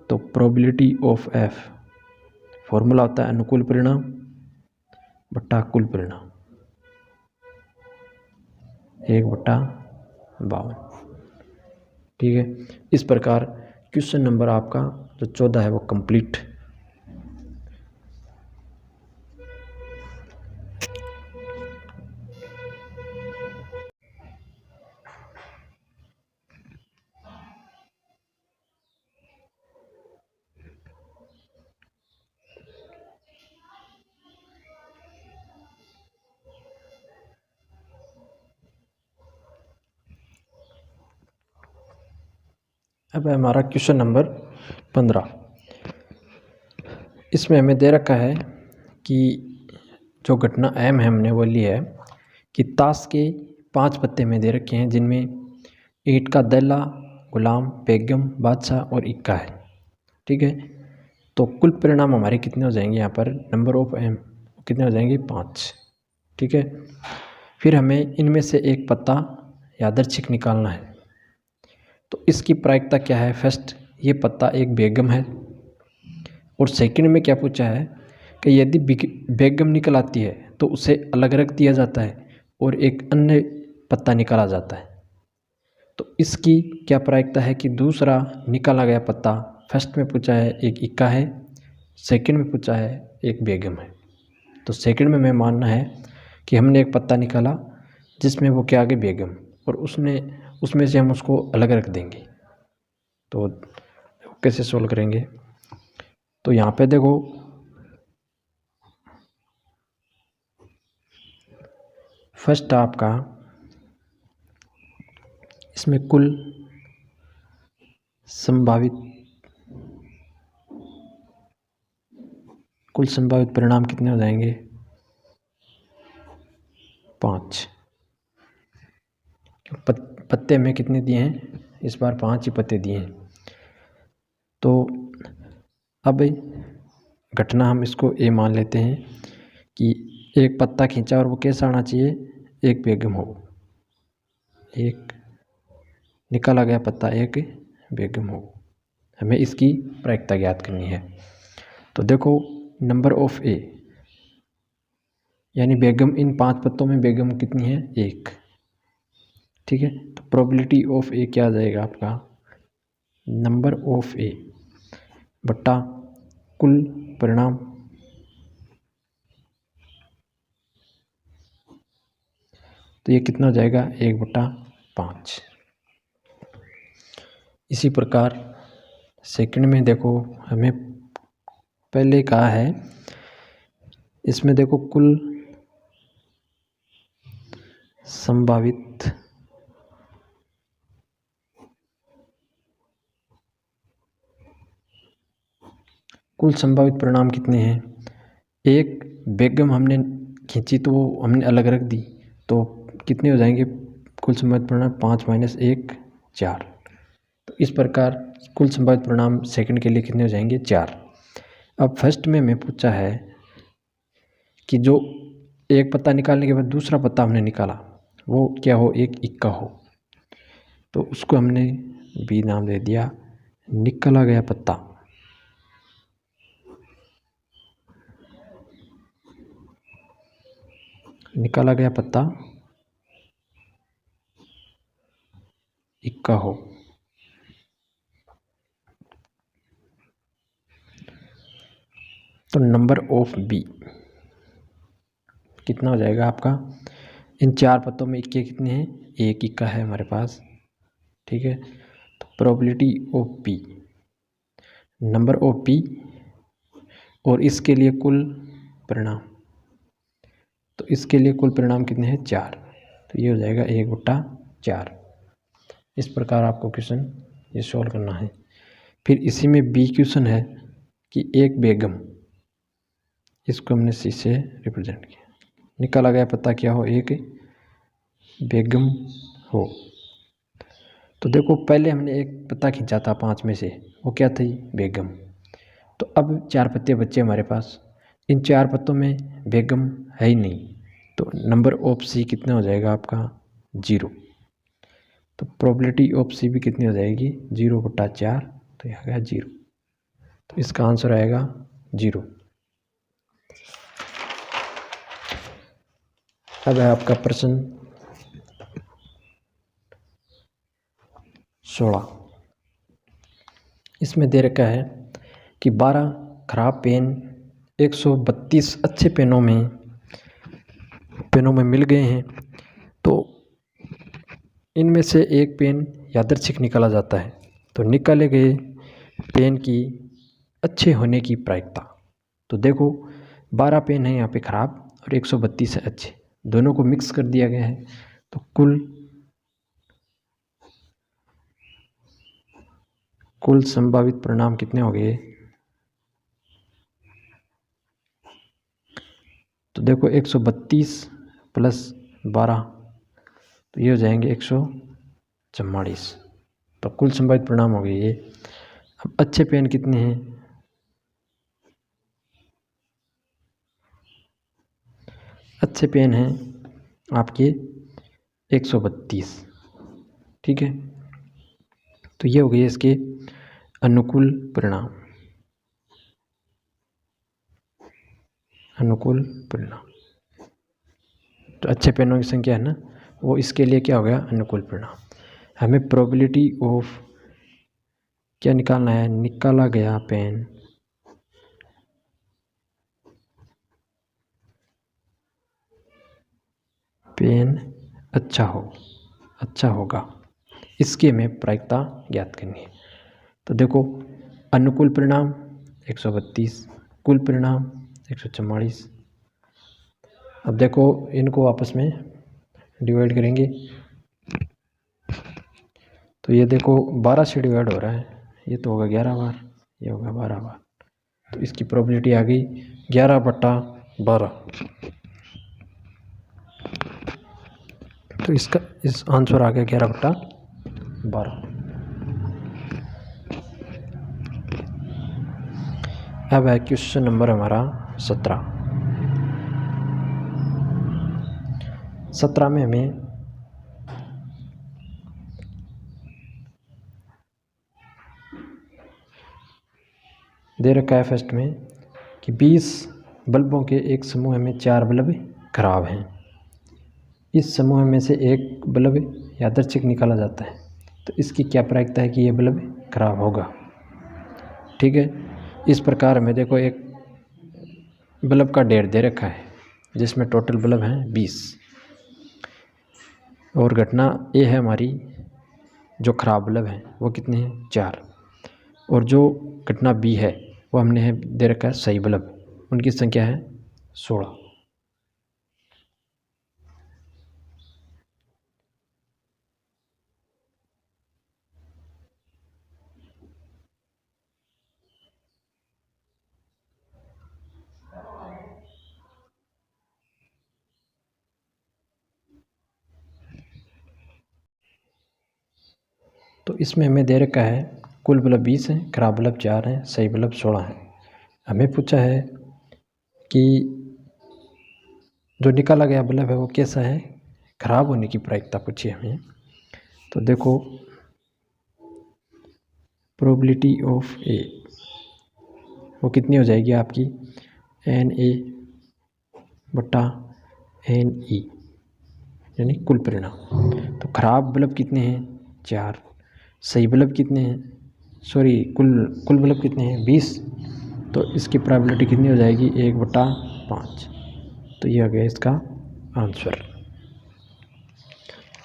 Speaker 1: तो प्रोबेबिलिटी ऑफ एफ, फॉर्मूला होता है अनुकूल परिणाम बट्टा कुल परिणाम, 1/52। ठीक है। इस प्रकार क्वेश्चन नंबर आपका जो 14 है वो कंप्लीट। अब हमारा क्वेश्चन नंबर 15। इसमें हमें दे रखा है कि जो घटना अहम है हमने वो ली है कि ताश के 5 पत्ते में दे रखे हैं, जिनमें ईंट का दैला, गुलाम, बेगम, बादशाह और इक्का है। ठीक है। तो कुल परिणाम हमारे कितने हो जाएंगे? यहाँ पर नंबर ऑफ एम कितने हो जाएंगे? 5। ठीक है। फिर हमें इनमें से एक पत्ता यादृच्छिक निकालना है। तो इसकी प्रायिकता क्या है? फर्स्ट, ये पत्ता एक बेगम है, और सेकंड में क्या पूछा है कि यदि बेगम निकल आती है तो उसे अलग रख दिया जाता है और एक अन्य पत्ता निकाला जाता है। तो इसकी क्या प्रायिकता है कि दूसरा निकाला गया पत्ता, फर्स्ट में पूछा है एक इक्का है, सेकंड में पूछा है एक बेगम है। तो सेकंड में मैं मानना है कि हमने एक पत्ता निकाला जिसमें वो क्या आ गई? बेगम, और उसमें से हम उसको अलग रख देंगे। तो कैसे सोल्व करेंगे? तो यहाँ पे देखो, फर्स्ट आपका इसमें कुल संभावित परिणाम कितने हो जाएंगे? 5। पत्ते में कितने दिए हैं? इस बार 5 ही पत्ते दिए हैं। तो अब घटना हम इसको ए मान लेते हैं कि एक पत्ता खींचा और वो कैसा आना चाहिए? एक बेगम हो, एक निकाला गया पत्ता एक बेगम हो। हमें इसकी प्रायिकता ज्ञात करनी है। तो देखो, नंबर ऑफ ए यानी बेगम, इन 5 पत्तों में बेगम कितनी है? 1। ठीक है। तो प्रोबेबिलिटी ऑफ ए क्या आ जाएगा आपका? नंबर ऑफ ए बट्टा कुल परिणाम, तो ये कितना हो जाएगा? 1/5। इसी प्रकार सेकंड में देखो, हमें पहले कहा है, इसमें देखो कुल संभावित परिणाम कितने हैं? एक बेगम हमने खींची तो वो हमने अलग रख दी, तो कितने हो जाएंगे कुल संभावित परिणाम? 5 - 1 4। तो इस प्रकार कुल संभावित परिणाम सेकंड के लिए कितने हो जाएंगे? 4। अब फर्स्ट में हमें पूछा है कि जो एक पत्ता निकालने के बाद दूसरा पत्ता हमने निकाला वो क्या हो? एक इक्का हो। तो उसको हमने बी नाम दे दिया, निकाला गया पत्ता। निकाला गया पत्ता इक्का हो। तो नंबर ऑफ बी कितना हो जाएगा आपका? इन 4 पत्तों में इक्के कितने हैं? एक इक्का है हमारे पास। ठीक है। तो probability of P, number of P, और इसके लिए कुल परिणाम, तो इसके लिए कुल परिणाम कितने हैं? 4। तो ये हो जाएगा 1/4। इस प्रकार आपको क्वेश्चन ये सॉल्व करना है। फिर इसी में बी क्वेश्चन है कि एक बेगम, इसको हमने सी से रिप्रेजेंट किया, निकाला गया पत्ता क्या हो? एक बेगम हो। तो देखो, पहले हमने एक पत्ता खींचा था 5 में से, वो क्या थी? बेगम। तो अब 4 पत्ते बचे हमारे पास, इन 4 पत्तों में बेगम है ही नहीं, तो नंबर ऑफ सी कितना हो जाएगा आपका? 0। तो प्रोबेबिलिटी ऑफ सी भी कितनी हो जाएगी 0/4, तो यह आ गया 0। तो इसका आंसर आएगा 0। अब है आपका प्रश्न 16। इसमें दे रखा है कि 12 खराब पेन 132 अच्छे पेनों में मिल गए हैं, तो इनमें से एक पेन यादृच्छिक निकाला जाता है। तो निकाले गए पेन की अच्छे होने की प्रायिकता। तो देखो 12 पेन है यहाँ पे खराब और 132 है अच्छे, दोनों को मिक्स कर दिया गया है। तो कुल संभावित परिणाम कितने हो गए? तो देखो 132 प्लस 12, तो ये हो जाएंगे 144। तो कुल संभावित परिणाम हो गए ये। अब अच्छे पेन कितने हैं? अच्छे पेन हैं आपके 132, ठीक है। तो ये हो गए इसके अनुकूल परिणाम। तो अच्छे पेनों की संख्या है ना, वो इसके लिए क्या हो गया अनुकूल परिणाम। हमें प्रोबेबिलिटी ऑफ क्या निकालना है? निकाला गया पेन अच्छा होगा, इसकी हमें प्रायिकता ज्ञात करनी है। तो देखो अनुकूल परिणाम 132, कुल परिणाम 144। अब देखो इनको आपस में डिवाइड करेंगे, तो ये देखो 12 से डिवाइड हो रहा है, ये तो होगा 11 बार, ये होगा 12 बार। तो इसकी प्रोबेबिलिटी आ गई 11/12। तो इस आंसर आ गया 11/12। अब है क्वेश्चन नंबर हमारा 17 में हमें दे रखा है फर्स्ट में कि 20 बल्बों के एक समूह में 4 बल्ब खराब हैं। इस समूह में से एक बल्ब यादृच्छिक निकाला जाता है, तो इसकी क्या प्रायिकता है कि ये बल्ब खराब होगा? ठीक है, इस प्रकार में देखो एक बल्ब का ढेर दे रखा है जिसमें टोटल बल्ब हैं 20, और घटना ए है हमारी, जो खराब बल्ब हैं वो कितने हैं 4, और जो घटना बी है वो हमने दे रखा है सही बल्ब, उनकी संख्या है 16। तो इसमें हमें दे रखा है कुल बल्ब 20 हैं, खराब बल्ब 4 हैं, सही बल्ब 16 हैं। हमें पूछा है कि जो निकाला गया बल्ब है वो कैसा है, खराब होने की प्रायिकता पूछी हमें। तो देखो प्रोबेबिलिटी ऑफ ए वो कितनी हो जाएगी आपकी Na/Ne, यानी कुल परिणाम। तो खराब बल्ब कितने हैं 4, सही बल्ब कितने हैं, कुल बल्ब कितने हैं 20, तो इसकी प्रोबेबिलिटी कितनी हो जाएगी 1/5। तो ये हो गया इसका आंसर।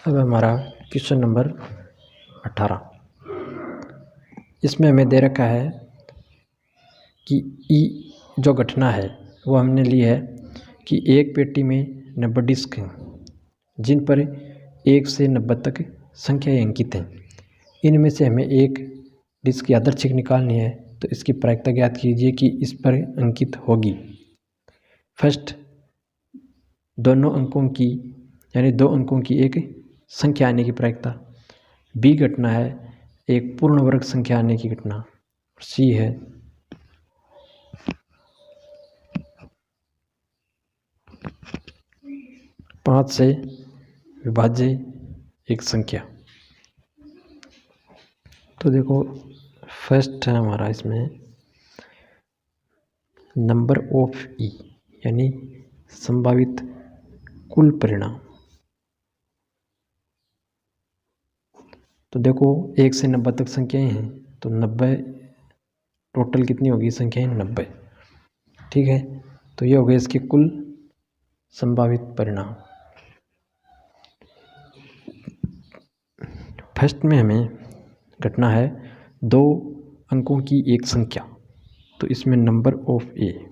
Speaker 1: अब हमारा क्वेश्चन नंबर 18। इसमें हमें दे रखा है कि ई जो घटना है वो हमने ली है कि एक पेटी में 90 डिस्क हैं जिन पर 1 से 90 तक संख्याएँ अंकित हैं। इनमें से हमें एक डिस्क यादृच्छिक निकालनी है, तो इसकी प्रायिकता ज्ञात कीजिए कि इस पर अंकित होगी। फर्स्ट दोनों अंकों की यानी 2 अंकों की एक संख्या आने की प्रायिकता। बी घटना है एक पूर्ण वर्ग संख्या आने की घटना। सी है पाँच से विभाज्य एक संख्या। तो देखो फर्स्ट है हमारा इसमें नंबर ऑफ ई यानी संभावित कुल परिणाम। तो देखो 1 से 90 तक संख्याएं हैं, तो 90 टोटल कितनी होगी संख्याएं 90, ठीक है। तो ये हो गए इसके कुल संभावित परिणाम। फर्स्ट में हमें घटना है 2 अंकों की एक संख्या, तो इसमें नंबर ऑफ ए।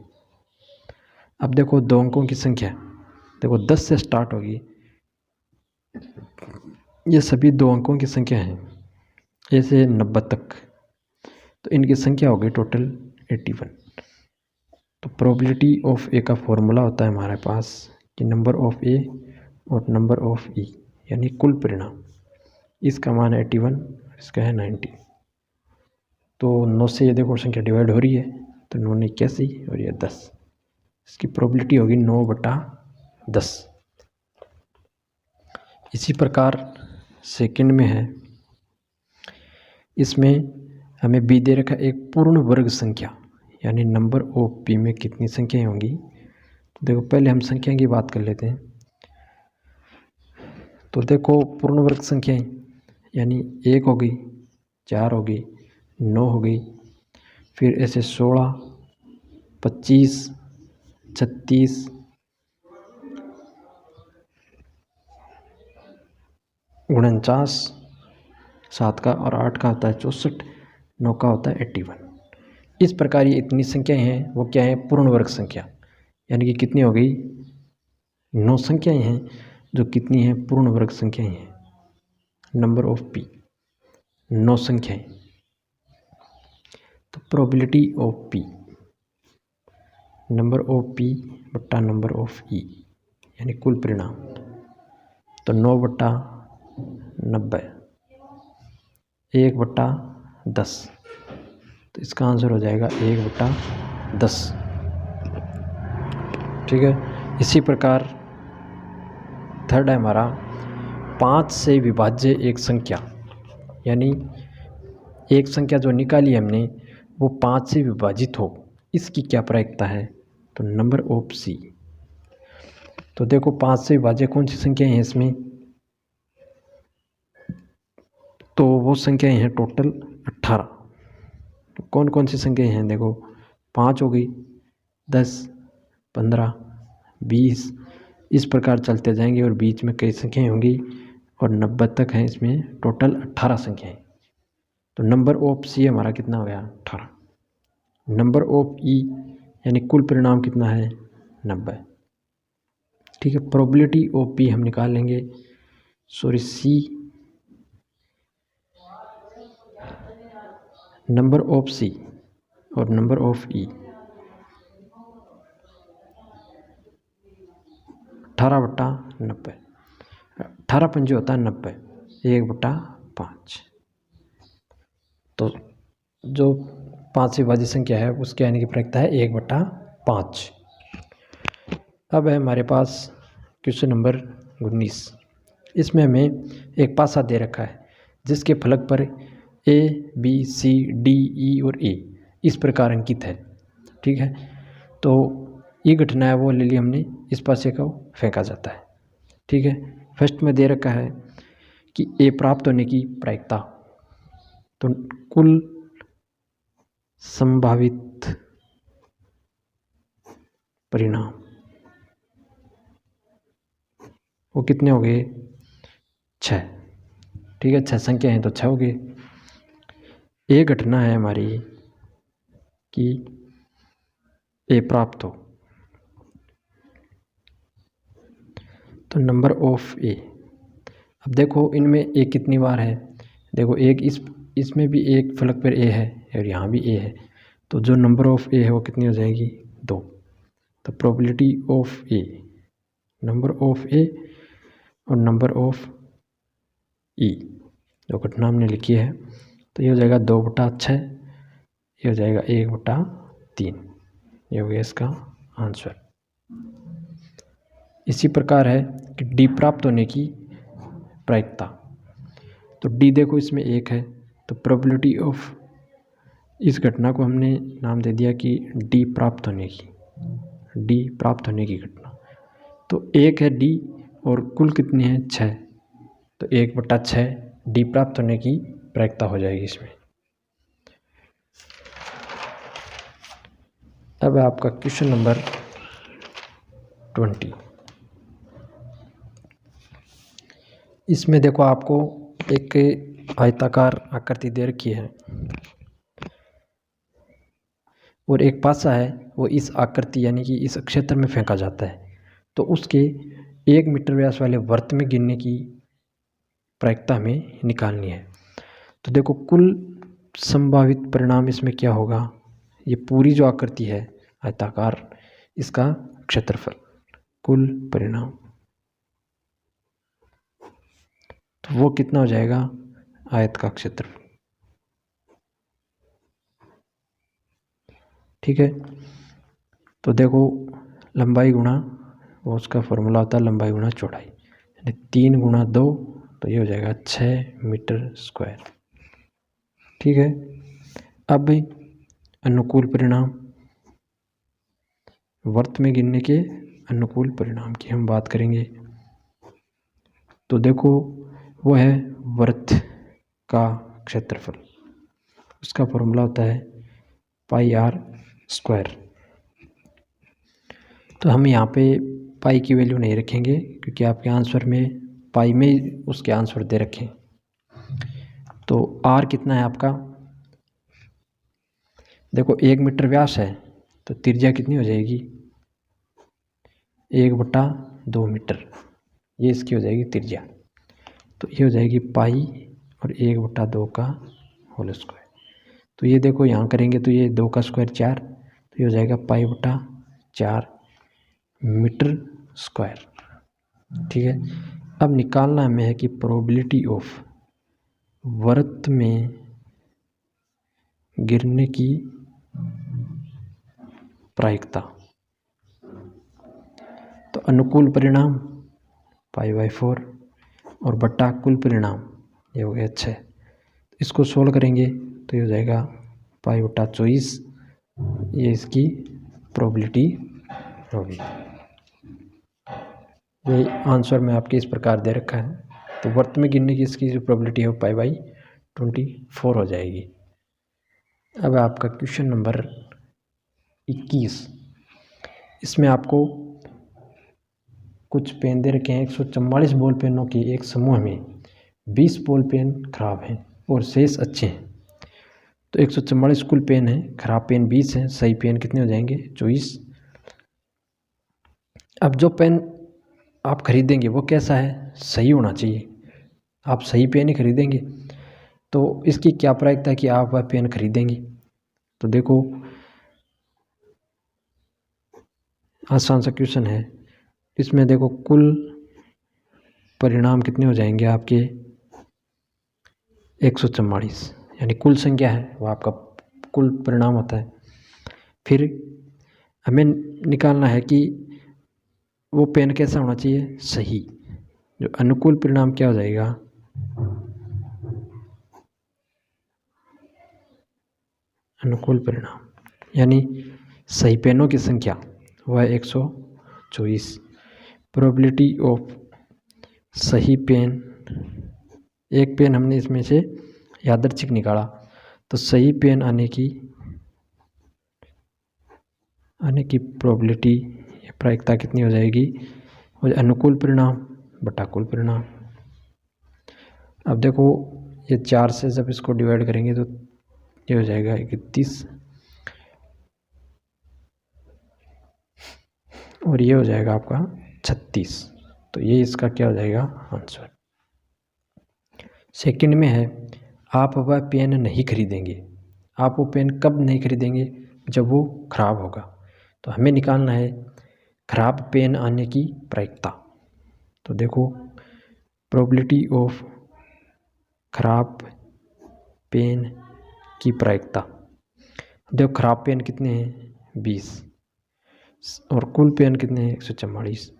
Speaker 1: अब देखो 2 अंकों की संख्या, देखो 10 से स्टार्ट होगी, ये सभी 2 अंकों की संख्या हैं ए से 90 तक, तो इनकी संख्या हो गई टोटल 81। तो प्रोबेबिलिटी ऑफ ए का फॉर्मूला होता है हमारे पास कि नंबर ऑफ ए और नंबर ऑफ ई यानी कुल परिणाम। इसका मान है 81, इसका है 90। तो 9 से ये देखो संख्या डिवाइड हो रही है, तो 9 ने 81 और ये 10, इसकी प्रोबेबिलिटी होगी 9/10। इसी प्रकार सेकंड में है, इसमें हमें बी दे रखा एक पूर्ण वर्ग संख्या यानी नंबर ऑफ बी में कितनी संख्याएं होंगी। तो देखो पहले हम संख्या की बात कर लेते हैं। तो देखो पूर्ण वर्ग संख्याएं यानी 1 हो गई, 4 हो गई, 9 हो गई, फिर ऐसे 16, 25, 36, 49, 7 का और 8 का होता है 64, 9 का होता है 81। इस प्रकार ये इतनी संख्याएं हैं, वो क्या है पूर्ण वर्ग संख्या, यानी कि कितनी हो गई 9 संख्याएं हैं जो कितनी हैं पूर्ण वर्ग संख्याएं हैं। नंबर ऑफ पी 9 संख्याएं। तो probability of P number of P बट्टा नंबर ऑफ ई यानी कुल परिणाम। तो 9/90 1/10, तो इसका आंसर हो जाएगा 1/10, ठीक है। इसी प्रकार थर्ड है हमारा 5 से विभाज्य एक संख्या, यानी एक संख्या जो निकाली हमने वो 5 से विभाजित हो, इसकी क्या प्रायिकता है। तो नंबर ऑफ सी। तो देखो 5 से विभाज्य कौन सी संख्याएं हैं इसमें, तो वो संख्याएं हैं टोटल 18। कौन कौन सी संख्याएं हैं, देखो 5 हो गई, 10, 15, 20, इस प्रकार चलते जाएंगे और बीच में कई संख्याएं होंगी और 90 तक हैं, इसमें टोटल 18 संख्याएं। तो नंबर ऑफ सी हमारा कितना हो गया 18। नंबर ऑफ ई यानी कुल परिणाम कितना है 90, ठीक है। प्रोबेबिलिटी ऑफ पी हम निकाल लेंगे, सॉरी सी नंबर ऑफ सी और नंबर ऑफ ई 18/90, 18 पंजे होता है 90, 1/5। तो जो 5 से विभाज्य संख्या है उसके आने की प्रायिकता है 1/5। अब है हमारे पास क्वेश्चन नंबर 19। इसमें हमें एक पासा दे रखा है जिसके फलक पर A B C D E और ए इस प्रकार अंकित है, ठीक है। तो ये घटना है वो ले ली हमने, इस पासे को फेंका जाता है, ठीक है। फर्स्ट में दे रखा है कि ए प्राप्त होने की प्रायिकता, तो कुल संभावित परिणाम वो कितने हो गए 6, ठीक है। 6 संख्या हैं तो 6 हो गए। ये घटना है हमारी कि ए प्राप्त हो, तो नंबर ऑफ ए। अब देखो इनमें ए कितनी बार है, देखो एक इसमें भी एक फलक पर ए है और यहाँ भी ए है, तो जो नंबर ऑफ ए है वो कितनी हो जाएगी 2। तो probability of A number of A और नंबर ऑफ ई जो घटना हमने लिखी है, तो ये हो जाएगा 2/6, ये हो जाएगा 1/3, ये हो गया इसका आंसर। इसी प्रकार है कि डी प्राप्त होने की प्रायिकता, तो डी देखो इसमें 1 है, तो प्रोबेबिलिटी ऑफ इस घटना को हमने नाम दे दिया कि डी प्राप्त होने की घटना। तो 1 है डी और कुल कितनी है 6, तो 1/6 डी प्राप्त होने की प्रायिकता हो जाएगी इसमें। अब आपका क्वेश्चन नंबर 20। इसमें देखो आपको एक आयताकार आकृति दे रखी है और एक पासा है वो इस आकृति यानी कि इस क्षेत्र में फेंका जाता है, तो उसके 1 मीटर व्यास वाले वृत्त में गिरने की प्रायिकता हमें निकालनी है। तो देखो कुल संभावित परिणाम इसमें क्या होगा, ये पूरी जो आकृति है आयताकार, इसका क्षेत्रफल कुल परिणाम, तो वो कितना हो जाएगा आयत का क्षेत्रफल। ठीक है, तो देखो लंबाई गुणा वो उसका फॉर्मूला होता है लंबाई गुणा चौड़ाई, यानी 3 गुणा 2, तो ये हो जाएगा 6 मीटर स्क्वायर। ठीक है, अब भाई अनुकूल परिणाम, वृत्त में गिनने के अनुकूल परिणाम की हम बात करेंगे। तो देखो वो है वृत्त का क्षेत्रफल, उसका फॉर्मूला होता है πr²। तो हम यहाँ पे पाई की वैल्यू नहीं रखेंगे क्योंकि आपके आंसर में पाई में ही उसके आंसर दे रखे। तो आर कितना है आपका, देखो 1 मीटर व्यास है तो त्रिज्या कितनी हो जाएगी 1/2 मीटर, ये इसकी हो जाएगी त्रिज्या। तो ये हो जाएगी पाई और 1/2 का होल स्क्वायर। तो ये देखो यहाँ करेंगे तो ये 2 का स्क्वायर 4, तो ये हो जाएगा π/4 मीटर स्क्वायर। ठीक है, अब निकालना हमें है कि प्रोबेबिलिटी ऑफ वृत्त में गिरने की प्रायिकता। तो अनुकूल परिणाम π/4 और बट्टा कुल परिणाम ये हो गया 6। इसको सोल्व करेंगे तो ये हो जाएगा π/24, ये इसकी प्रोबेबिलिटी होगी। ये आंसर में आपके इस प्रकार दे रखा है। तो वृत्त में गिनने की इसकी जो प्रोबेबिलिटी है π/24 हो जाएगी। अब आपका क्वेश्चन नंबर 21, इसमें आपको कुछ पेन दे रखे हैं। 144 बॉल पेनों के एक समूह में 20 बॉल पेन खराब हैं और शेष अच्छे हैं। तो 144 कुल पेन है, खराब पेन 20 हैं, सही पेन कितने हो जाएंगे 24। अब जो पेन आप खरीदेंगे वो कैसा है, सही होना चाहिए। आप सही पेन ही खरीदेंगे तो इसकी क्या प्रायिकता है कि आप वह पेन खरीदेंगे। तो देखो आसान सा क्वेश्चन है, इसमें देखो कुल परिणाम कितने हो जाएंगे आपके 144, यानी कुल संख्या है वो आपका कुल परिणाम होता है। फिर हमें निकालना है कि वो पेन कैसा होना चाहिए, सही। जो अनुकूल परिणाम क्या हो जाएगा, अनुकूल परिणाम यानी सही पेनों की संख्या वह 124। प्रोबेबिलिटी ऑफ सही पेन, एक पेन हमने इसमें से यादृच्छिक निकाला, तो सही पेन आने की प्रोबेबिलिटी या प्रायिकता कितनी हो जाएगी, और अनुकूल परिणाम बटा कुल परिणाम। अब देखो ये 4 से जब इसको डिवाइड करेंगे तो ये हो जाएगा 31 और ये हो जाएगा आपका 36। तो ये इसका क्या हो जाएगा आंसर। सेकंड में है आप वह पेन नहीं खरीदेंगे। आप वो पेन कब नहीं खरीदेंगे, जब वो खराब होगा। तो हमें निकालना है खराब पेन आने की प्रायिकता। तो देखो प्रोबेबिलिटी ऑफ खराब पेन की प्रायिकता, देखो खराब पेन कितने हैं 20 और कुल पेन कितने हैं 144।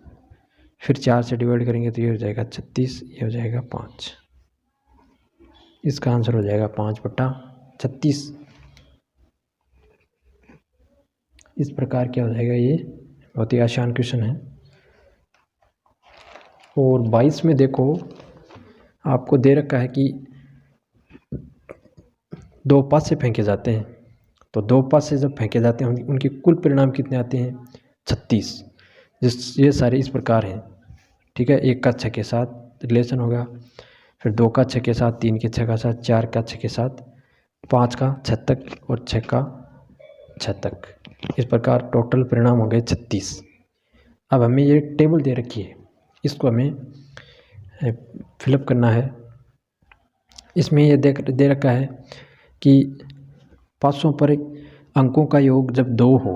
Speaker 1: फिर 4 से डिवाइड करेंगे तो ये हो जाएगा 36, ये हो जाएगा 5। इसका आंसर हो जाएगा 5/36। इस प्रकार क्या हो जाएगा, ये बहुत ही आसान क्वेश्चन है। और 22 में देखो आपको दे रखा है कि 2 पासे फेंके जाते हैं, तो 2 पासे जब फेंके जाते हैं उनके कुल परिणाम कितने आते हैं, 36। ये सारे इस प्रकार हैं, ठीक है। 1 का 6 के साथ रिलेशन होगा, फिर 2 का 6 के साथ, 3 के 6 का साथ, 4 का 6 के साथ, 5 का 6 तक और 6 का 6 तक। इस प्रकार टोटल परिणाम हो गए 36। अब हमें ये टेबल दे रखी है, इसको हमें फिलअप करना है। इसमें ये दे रखा है कि 500 पर अंकों का योग जब 2 हो,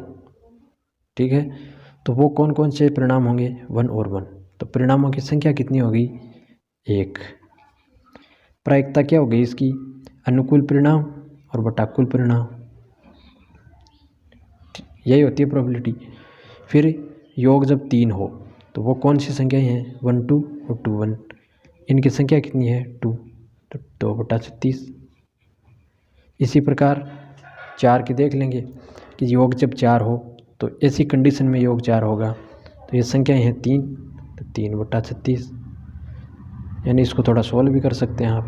Speaker 1: ठीक है, तो वो कौन कौन से परिणाम होंगे, 1 और 1। तो परिणामों की संख्या कितनी होगी, 1। प्रायिकता क्या होगी इसकी, अनुकूल परिणाम और बटा कुल परिणाम, यही होती है प्रोबेबिलिटी। फिर योग जब 3 हो तो वो कौन सी संख्याएं हैं, 1 2 और 2 1। इनकी संख्या कितनी है, 2, तो 2/36। इसी प्रकार 4 के देख लेंगे कि योग जब 4 हो तो ऐसी कंडीशन में योग 4 होगा, तो ये संख्याएं हैं 3, तो 3/36। यानी इसको थोड़ा सोल्व भी कर सकते हैं आप,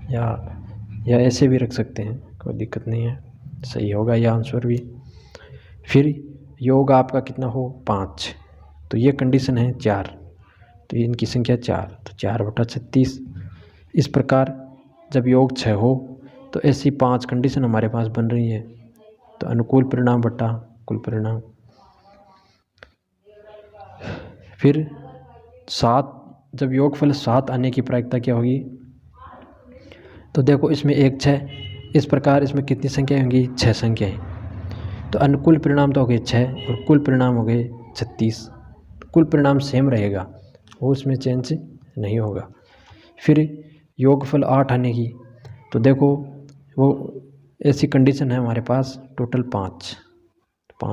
Speaker 1: या ऐसे भी रख सकते हैं, कोई दिक्कत नहीं है, सही होगा यह आंसर भी। फिर योग आपका कितना हो, 5, तो ये कंडीशन है 4, तो इनकी संख्या 4, तो 4/36। इस प्रकार जब योग 6 हो तो ऐसी 5 कंडीशन हमारे पास बन रही है, तो अनुकूल परिणाम बटा कुल परिणाम। फिर 7, जब योगफल 7 आने की प्रायिकता क्या होगी, तो देखो इसमें 1 6, इस प्रकार इसमें कितनी संख्याएं होंगी, 6 संख्याएं। तो अनुकूल परिणाम तो हो गए 6 और कुल परिणाम हो गए 36। कुल परिणाम सेम रहेगा, वो उसमें चेंज नहीं होगा। फिर योगफल 8 आने की, तो देखो वो ऐसी कंडीशन है हमारे पास, टोटल 5, तो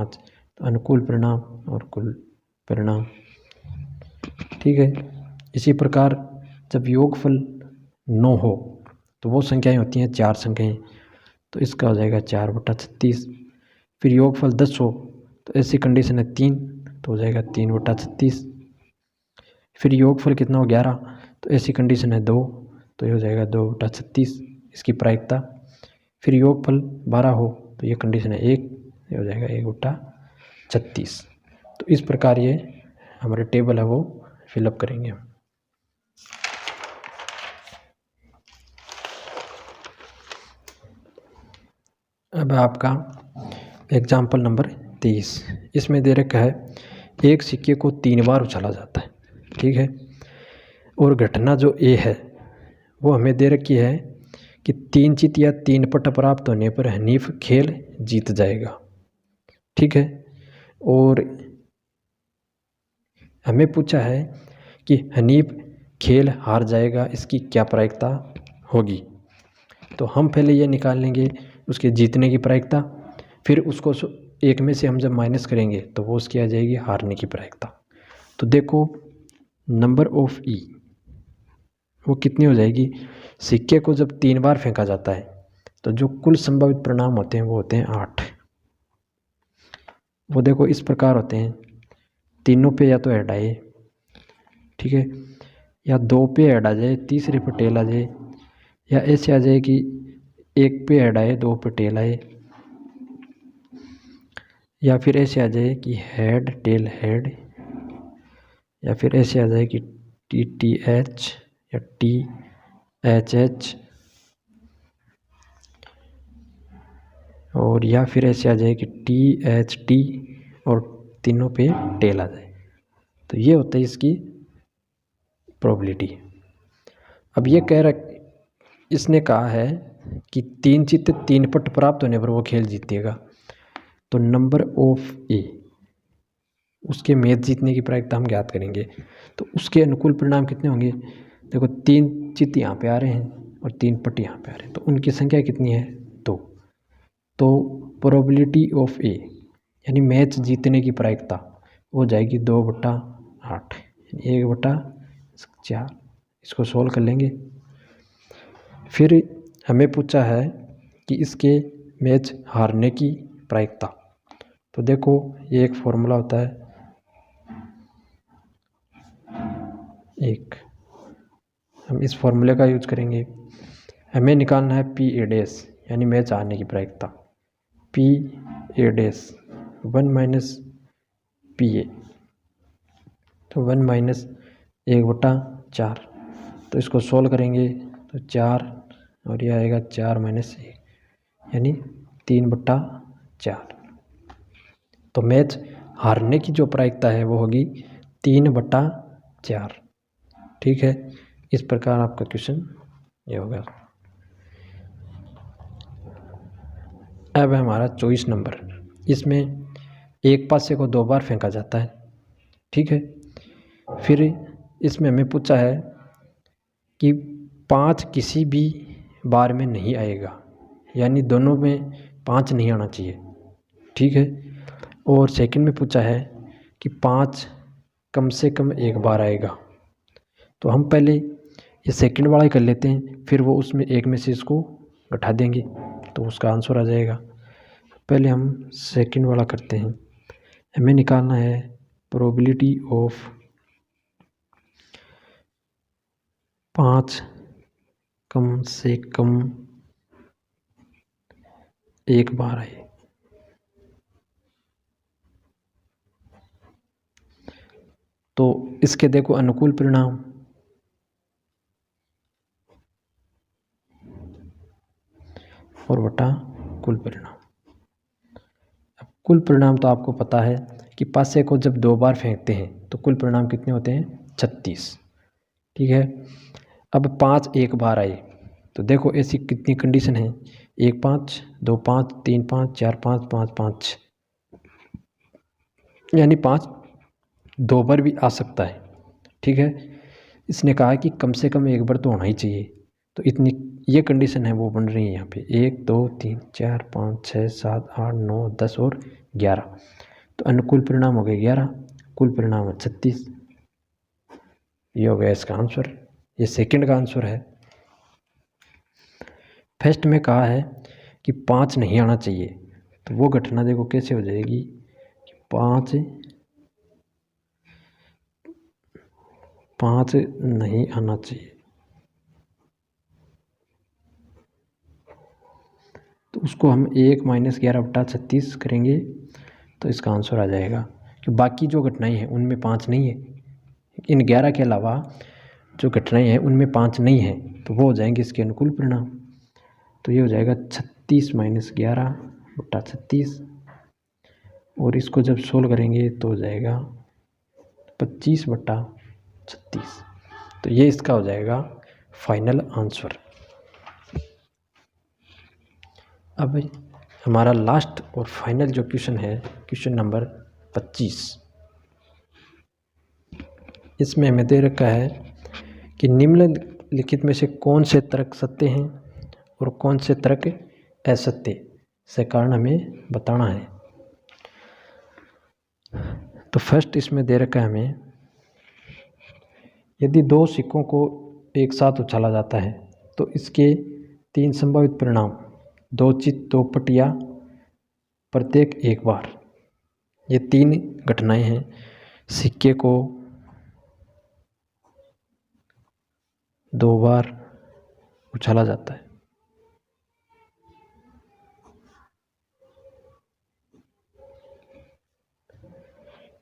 Speaker 1: अनुकूल परिणाम और कुल परिणाम, ठीक है। इसी प्रकार जब योगफल 9 हो तो वो संख्याएं होती हैं 4 संख्याएं, तो इसका हो जाएगा 4/36। फिर योगफल 10 हो तो ऐसी कंडीशन है 3, तो हो जाएगा 3/36। फिर योगफल कितना हो, 11, तो ऐसी कंडीशन है 2, तो ये हो जाएगा 2/36 इसकी प्रायिकता। फिर योगफल 12 हो तो ये कंडीशन है 1, ये हो जाएगा 1/36। तो इस प्रकार ये हमारे टेबल है वो फिलअप करेंगे हम। अब आपका एग्जाम्पल नंबर 23, इसमें दे रखा है एक सिक्के को 3 बार उछाला जाता है, ठीक है, और घटना जो ए है वो हमें दे रखी है कि 3 चित या 3 पट प्राप्त होने पर हनीफ खेल जीत जाएगा, ठीक है। और हमें पूछा है कि हनीफ खेल हार जाएगा, इसकी क्या प्रायिकता होगी। तो हम पहले ये निकाल लेंगे उसके जीतने की प्रायिकता, फिर उसको एक में से हम जब माइनस करेंगे तो वो उसकी आ जाएगी हारने की प्रायिकता। तो देखो नंबर ऑफ ई वो कितनी हो जाएगी, सिक्के को जब 3 बार फेंका जाता है तो जो कुल संभावित परिणाम होते हैं वो होते हैं 8। वो देखो इस प्रकार होते हैं, तीनों पे या तो ऐड आए, ठीक है, या 2 पे ऐड आ जाए, तीसरे पे टेल आ जाए, या ऐसे आ जाए कि 1 पे ऐड आए, 2 पे टेल आए, या फिर ऐसे आ जाए कि हेड टेल हेड, या फिर ऐसे आ जाए कि TTH या THH, और या फिर ऐसे आ जाए कि THT और तीनों पे टेल आ जाए। तो ये होता है इसकी प्रोबेबिलिटी। अब ये इसने कहा है कि 3 चित्त 3 पट प्राप्त होने पर वो खेल जीतेगा। तो नंबर ऑफ ए उसके मैच जीतने की प्रायिकता हम ज्ञात करेंगे, तो उसके अनुकूल परिणाम कितने होंगे। देखो 3 चित्त यहाँ पे आ रहे हैं और 3 पट यहाँ पे आ रहे हैं, तो उनकी संख्या कितनी है, 2। तो प्रोबेबिलिटी ऑफ ए यानी मैच जीतने की प्रायिकता हो जाएगी 2/8, 1/4। इसको सोल्व कर लेंगे फिर हमें पूछा है कि इसके मैच हारने की प्रायिकता। तो देखो ये एक फॉर्मूला होता है, हम इस फॉर्मूले का यूज करेंगे। हमें निकालना है पी ए डैश यानी मैच हारने की प्रायिकता। P A dash 1 minus P A, तो 1 माइनस 1/4। तो इसको सोल्व करेंगे तो 4 और ये आएगा 4 माइनस 1 यानी 3/4। तो मैच हारने की जो प्रायिकता है वो होगी 3/4। ठीक है, इस प्रकार आपका क्वेश्चन ये होगा। अब है हमारा 24 नंबर। इसमें एक पासे को 2 बार फेंका जाता है। ठीक है, फिर इसमें हमें पूछा है कि 5 किसी भी बार में नहीं आएगा, यानी दोनों में 5 नहीं आना चाहिए। ठीक है, और सेकंड में पूछा है कि 5 कम से कम एक बार आएगा। तो हम पहले ये सेकंड वाला ही कर लेते हैं, फिर वो उसमें एक में से इसको घटा देंगे तो उसका आंसर आ जाएगा। पहले हम सेकंड वाला करते हैं। हमें निकालना है प्रोबेबिलिटी ऑफ 5 कम से कम एक बार आए। तो इसके देखो अनुकूल परिणाम और बटा कुल परिणाम। अब कुल परिणाम तो आपको पता है कि पासे को जब 2 बार फेंकते हैं तो कुल परिणाम कितने होते हैं, 36। ठीक है, अब 5 एक बार आए तो देखो ऐसी कितनी कंडीशन है, 1 5 2 5 3 5 4 5 5 5, यानी 5 2 बार भी आ सकता है। ठीक है, इसने कहा कि कम से कम एक बार तो होना ही चाहिए, तो इतनी ये कंडीशन है वो बन रही है यहाँ पे 1 2 3 4 5 6 7 8 9 10 और 11। तो अनुकूल परिणाम हो गए 11, कुल परिणाम है 36। ये हो गया इसका आंसर, ये सेकंड का आंसर है। फर्स्ट में कहा है कि 5 नहीं आना चाहिए, तो वो घटना देखो कैसे हो जाएगी कि 5 नहीं आना चाहिए, तो उसको हम 1 माइनस 11/36 करेंगे तो इसका आंसर आ जाएगा। कि बाकी जो घटनाएं हैं उनमें 5 नहीं है, इन 11 के अलावा जो घटनाएं हैं उनमें 5 नहीं है, तो वो हो जाएंगे इसके अनुकूल परिणाम। तो ये हो जाएगा 36 माइनस 11/36, और इसको जब सोल्व करेंगे तो हो जाएगा 25/36। तो ये इसका हो जाएगा फाइनल आंसर। अब हमारा लास्ट और फाइनल जो क्वेश्चन है, क्वेश्चन नंबर 25। इसमें हमें दे रखा है कि निम्नलिखित में से कौन से तर्क सत्य हैं और कौन से तर्क असत्य से कारण हमें बताना है। तो फर्स्ट इसमें दे रखा है हमें, यदि 2 सिक्कों को एक साथ उछाला जाता है तो इसके 3 संभावित परिणाम 2 चित 2 पट या प्रत्येक एक बार। ये 3 घटनाएं हैं, सिक्के को 2 बार उछाला जाता है,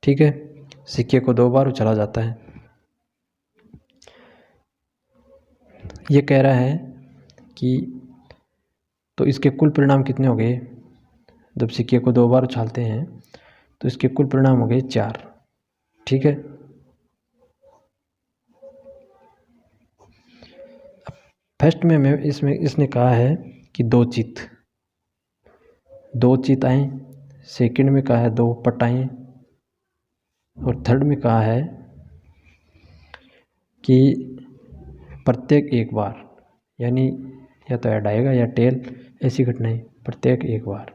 Speaker 1: ठीक है, सिक्के को 2 बार उछाला जाता है। ये कह रहा है कि तो इसके कुल परिणाम कितने हो गए, जब सिक्के को 2 बार उछालते हैं तो इसके कुल परिणाम हो गए 4। ठीक है, फर्स्ट में इसने कहा है कि 2 चित आए, सेकंड में कहा है 2 पट आए, और थर्ड में कहा है कि प्रत्येक एक बार, यानी या तो हेड आएगा या टेल, ऐसी घटनाएं प्रत्येक एक बार।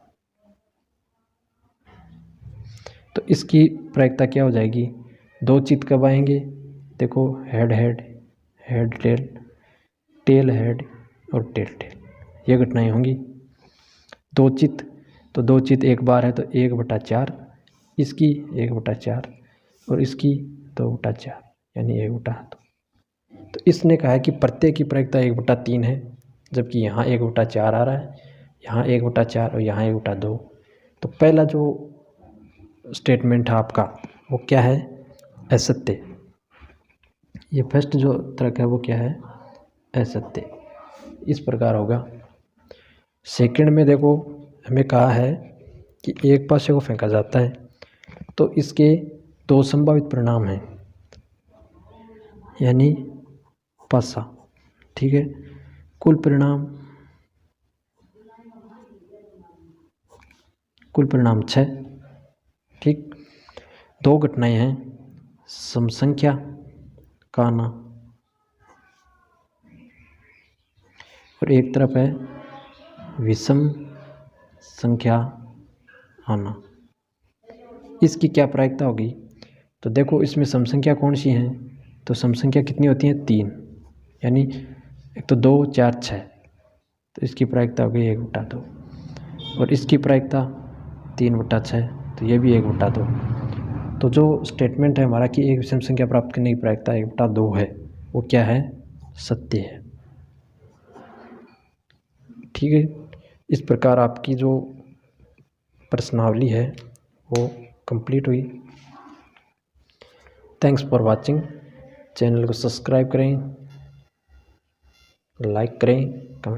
Speaker 1: तो इसकी प्रायिकता क्या हो जाएगी, 2 चित कब आएंगे, देखो head head, head tail, tail head, और टेल टेल, ये घटनाएं होंगी। दो चित, तो दो चित एक बार है तो 1/4, इसकी 1/4 और इसकी 2/4 यानी 1/2। तो इसने कहा है कि प्रत्येक की प्रायिकता 1/3 है, जबकि यहाँ 1/4 आ रहा है, यहाँ 1/4 और यहाँ 1/2। तो पहला जो स्टेटमेंट है आपका वो क्या है, असत्य। ये फर्स्ट जो तर्क है वो क्या है, असत्य। इस प्रकार होगा। सेकंड में देखो हमें कहा है कि एक पासे को फेंका जाता है तो इसके 2 संभावित परिणाम हैं, यानी पासा, ठीक है। कुल परिणाम 6, ठीक। 2 घटनाएं हैं, समसंख्या का आना और एक तरफ है विषम संख्या आना। इसकी क्या प्रायिकता होगी, तो देखो इसमें समसंख्या कौन सी है, तो समसंख्या कितनी होती है, 3, यानी एक तो 2 4 6, तो इसकी प्रायिकता हो गई 1/2 और इसकी प्रायिकता 3/6, तो ये भी 1/2। तो जो स्टेटमेंट है हमारा कि एक विषम संख्या प्राप्त करने की प्रायिकता 1/2 है, वो क्या है, सत्य है, ठीक है। इस प्रकार आपकी जो प्रश्नावली है वो कंप्लीट हुई। Thanks for watching. चैनल को सब्सक्राइब करें, लाइक करें, कमेंट